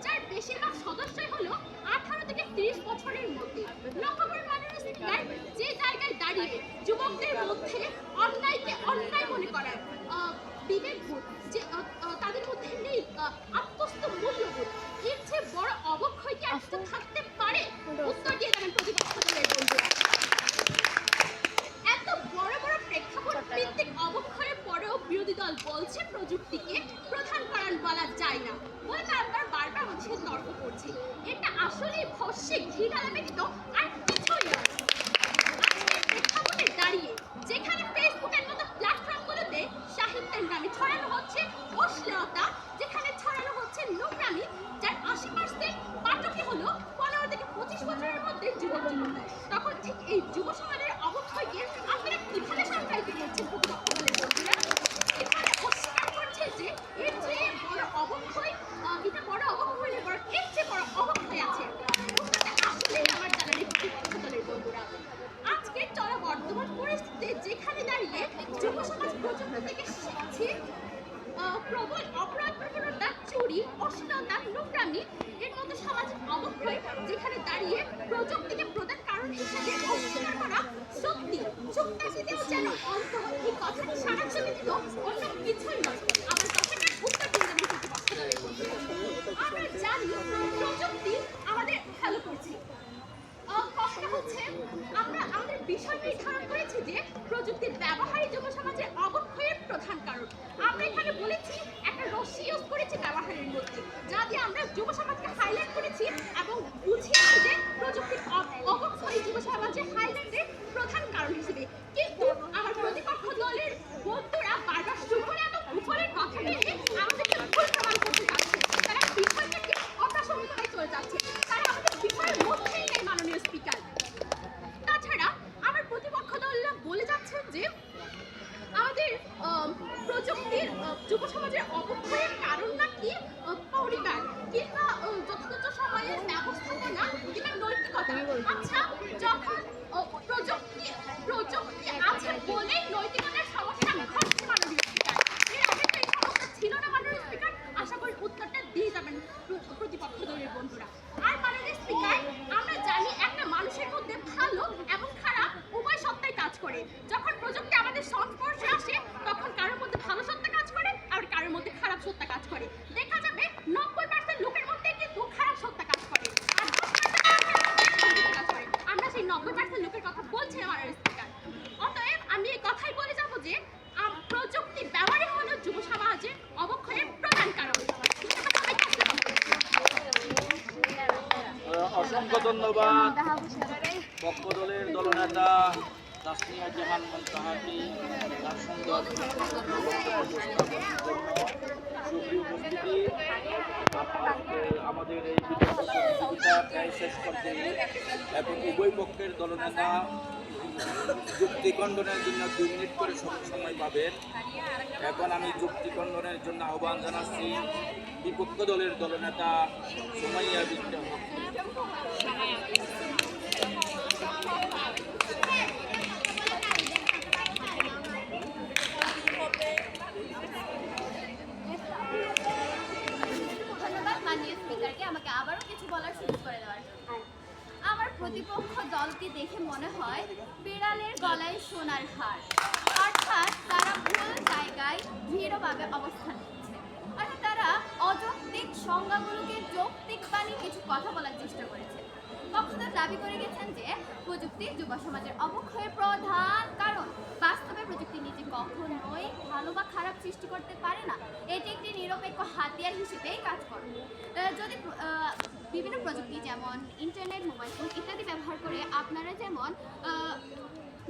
যার বেশিরভাগ সদস্যই হলো 18 থেকে 30 বছরের মধ্যে। লক্ষ্য করুন মাননীয় স্পিকার, যে জায়গায় দাঁড়িয়ে যুবকদের মধ্যে অন্যায়কে অন্যায় মনে করার বিবেকবোধ, যে তাদের মধ্যে নেই আত্মস্থ মূল্যবোধ, এর চেয়ে বড় অবক্ষয় কি আর থাকতে পারে? উত্তর দিয়ে যাবেন প্রতিপক্ষ দলের বন্ধুরা। এত বড় বড় প্রেক্ষাপট ভিত্তিক অবক্ষয়ের পরেও বিরোধী দল বলছে প্রযুক্তিকে প্রধান কারণ বলা যায় না বলে তারপর বারবার হচ্ছে তর্ক করছে। এটা আসলে ভস্যে ঘি ঢালা ব্যতীত আর কিছুই নয়। আজকের প্রেক্ষাপটে দাঁড়িয়ে যেখানে ফেসবুকের মতো প্ল্যাটফর্মগুলোতে সাহিত্যের নামে ছড়ানো হচ্ছে অশ্লীলতা, যেখানে ছড়ানো হচ্ছে নোংরামি, যার 80% পাঠকই হলো 15 থেকে 25 বছরের মধ্যে যুবক যুবতী, তখন ঠিক এই যুব সমাজের অবক্ষয়কে আপনারা কিভাবে সংজ্ঞায়িত করছেন? এখানে অস্বীকার করছে যে এর চেয়ে বড় অবক্ষয়, এটা বড় অবক্ষয় নয়, বরং এর চেয়ে বড় অবক্ষয় আছে। আসলে আমার জানা নেই প্রতিপক্ষ দলের বন্ধুরা। আজকের চলবর্ধমান পরিস্থিতিতে যেখানে দাঁড়িয়ে যুব সমাজ প্রযুক্তি থেকে শিখছে প্রবল অপরাধ প্রবণতা, চুরি, অশ্লীলতা, নোংরামি, এর মতো সামাজিক অবক্ষয়, যেখানে দাঁড়িয়ে প্রযুক্তিকে প্রধান কারণ হিসেবে অস্বীকার করা সত্যি চুক্তাশিতেও যেন অন্ত, এই কথাটি সারাংশ ব্যতীত অন্য কিছুই নয়। আমার কথাটার উত্তর দিয়ে দেবেন প্রতিপক্ষ দলের বন্ধুরা। আমরা জানি প্রযুক্তি আমাদের ভালো করছে, কথা হচ্ছে আমরা আমাদের বিষয় নির্ধারণ করেছি যে প্রযুক্তির ব্যবহারই যুব সমাজের অবক্ষয়ের প্রধান কারণ। আমরা এখানে বলেছি একটা রশ্মি ইউজ করেছি ব্যবহারের মধ্যে, যা দিয়ে আমরা যুব সমাজকে হাইলাইট করেছি এবং বুঝিয়েছি যে প্রযুক্তির অবক্ষয় যুব সমাজের হাইলাইটের প্রধান কারণ হিসেবে। কিন্তু আমার প্রতিপক্ষ দলের বন্ধুরা বারবার সুফল এবং কুফলের কথা নিয়ে আমাদেরকে ভুল প্রমাণ করতে যাচ্ছে। তারা বিষয়টাকে অপ্রাসঙ্গিকতায় চলে যাচ্ছে, তারা আমাদের বিষয়ের মধ্যেই নেই মাননীয় স্পিকার। তাছাড়া আমার প্রতিপক্ষ দলরা বলে যাচ্ছেন যে আমাদের প্রযুক্তির যুব সমাজের অবক্ষয়ের কারণ নাকি পরিবার কিংবা যথাযথ সময়ের ব্যবস্থাপনা কিংবা নৈতিকতা। আচ্ছা, যখন প্রযুক্তি আছে বলেই নৈতিকতার সমস্যা ঘটছে মাননীয় স্পিকার, এর আগে তো এই সমস্যা ছিল না মাননীয় স্পিকার। আশা করি উত্তরটা দিয়ে যাবেন প্রতিপক্ষ দলের বন্ধুরা। আর মাননীয় স্পিকার, আমরা জানি একটা মানুষের মধ্যে ভালো এবং খারাপ উভয় সত্তাই কাজ করে। যখন প্রযুক্তি আমাদের সংস্পর্শে আসে তখন কারোর মধ্যে ভালো সত্তা কাজ করে আর কারোর মধ্যে খারাপ সত্তা কাজ করে। দেখা যাবে 90% লোকের মধ্যে কিন্তু খারাপ সত্তা কাজ করে আর 10% কাজ করে। আমরা সেই 90% লোকের কথা বলছি আমার স্পিকার। অতএব আমি এই কথাই বলে যাব যে প্রযুক্তি ব্যবহারই হলো যুব সমাজের অবক্ষয়ের প্রধান কারণ। অসংখ্য ধন্যবাদ পক্ষ দলের দলনেতা তাসমিয়া জাহান মুনতাহাকে তার সুন্দর বক্তব্য উপস্থাপনের জন্য। সুপ্রিয় উপস্থিতি, আমাদের এই বিতর্ক প্রতিযোগিতা প্রায় শেষ পর্যায়ে এবং উভয় পক্ষের দলনেতা যুক্তি খণ্ডনের জন্য 2 মিনিট করে সময় পাবেন। এখন আমি যুক্তি খণ্ডনের জন্য আহ্বান জানাচ্ছি বিপক্ষ দলের দলনেতা সুমাইয়া বিনতে হক। করে দেওয়ার জন্য। আমার প্রতিপক্ষ দলকে দেখে মনে হয় বিড়ালের গলায় সোনার হার, অর্থাৎ তারা ভুল জায়গায় দৃঢ়ভাবে অবস্থান নিচ্ছে। অর্থাৎ তারা অযৌক্তিক সংজ্ঞাগুলোকে যৌক্তিক বানিয়ে কিছু কথা বলার চেষ্টা করেছে। পক্ষধর দাবি করে গেছেন যে প্রযুক্তি যুব সমাজের অবক্ষয়ের প্রধান কারণ। বাস্তবে প্রযুক্তি নিজে কখনোই ভালো বা খারাপ সৃষ্টি করতে পারে না, এটি একটি নিরপেক্ষ হাতিয়ার হিসেবেই কাজ করে। যদি বিভিন্ন প্রযুক্তি যেমন ইন্টারনেট, মোবাইল ফোন ইত্যাদি ব্যবহার করে আপনারা যেমন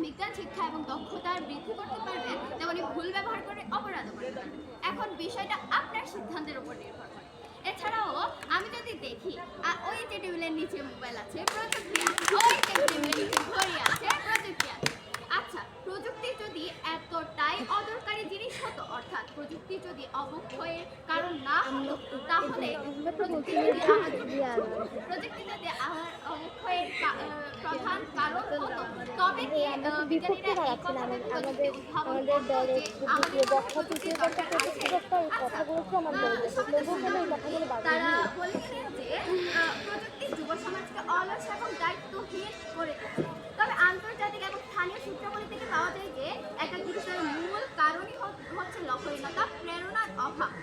বিজ্ঞান শিক্ষা এবং দক্ষতা বৃদ্ধি করতে পারবেন, তেমনি ভুল ব্যবহার করে অপরাধ করতে পারবেন। এখন বিষয়টা আপনার সিদ্ধান্তের উপর নির্ভর করে। এছাড়াও আমি যদি দেখি ওই যে টেবিলের নিচে মোবাইল আছে প্রযুক্তি আছে, ওই যে টেবিলের নিচে ঘড়ি আছে প্রযুক্তি আছে। আচ্ছা, প্রযুক্তি যদি এতটাই অদরকারি জিনিস হতো, অর্থাৎ প্রযুক্তি যদি অবক্ষয়ের কারণ না হতো, তাহলে প্রযুক্তি যদি আমার অবক্ষয়ের প্রধান কারণ হতো, তবে কি বিজ্ঞানীরা এই কথাটা প্রযুক্তি উদ্ভাবন করতো যে আমাদের প্রযুক্তির দরকার আছে? তারা বলেছেন যে প্রযুক্তি যুব সমাজকে অলস এবং দায়িত্বহীন করে দিচ্ছে। তবে আন্তর্জাতিক এবং স্থানীয় সূত্রাবলী থেকে পাওয়া যায় যে একাকিত্বের মূল কারণই হচ্ছে লক্ষ্যহীনতা, প্রেরণার অভাব।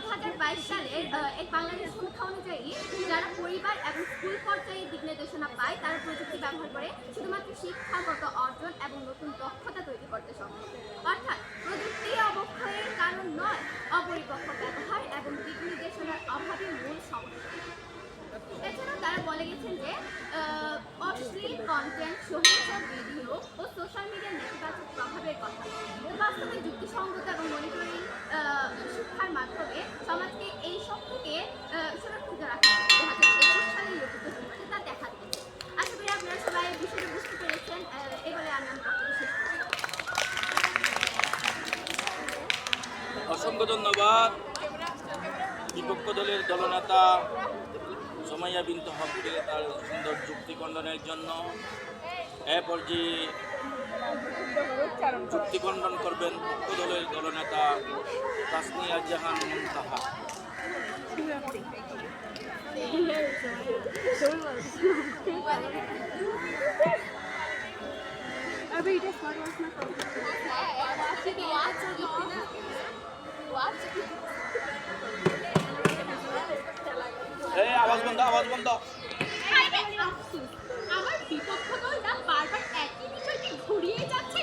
2022 সালের এক বাংলাদেশ সমীক্ষা অনুযায়ী যারা পরিবার এবং স্কুল পর্যায়ে দিক নির্দেশনা পায়, তারা প্রযুক্তি ব্যবহার করে শুধুমাত্র শিক্ষাগত অর্জন এবং নতুন দক্ষতা তৈরি করতে সক্ষম। অর্থাৎ প্রযুক্তি অবক্ষয়ের কারণ নয়, অপরিপক্ক ব্যবহার এবং দিক নির্দেশনার অভাবই মূল সমস্যা। এছাড়াও তারা বলে গেছেন যে অশ্লীল কন্টেন্ট, সহিংস ভিডিও ও সোশ্যাল মিডিয়ার নেতিবাচক প্রভাবের কথা। বাস্তবে যুক্তিসঙ্গত এবং মনিটরিং শিক্ষার মাধ্যমে সমাজকে এই সব থেকে সুরক্ষিত রাখা যায়। 2021 সালের লক্ষ্য তা দেখা দিয়েছে। আশা করি আপনারা সবাই বিষয়টা বুঝতে পেরেছেন। এবারে আমি বক্তব্য শেষ করছি। অসংখ্য ধন্যবাদ বিপক্ষ দলের দলনেতা সুমাইয়া বিনতে হককে তার সুন্দর যুক্তি খণ্ডনের জন্য। এ পর্যায়ে যুক্তি খণ্ডন করবেন পক্ষ দলের দলনেতা তাসনিয়া জাহান মুনতাহা। আওয়াজ বন্ধ, আওয়াজ বন্ধ। আমার বিপক্ষ দলটা বারবার একই বিষয়টি ঘুরিয়ে যাচ্ছে।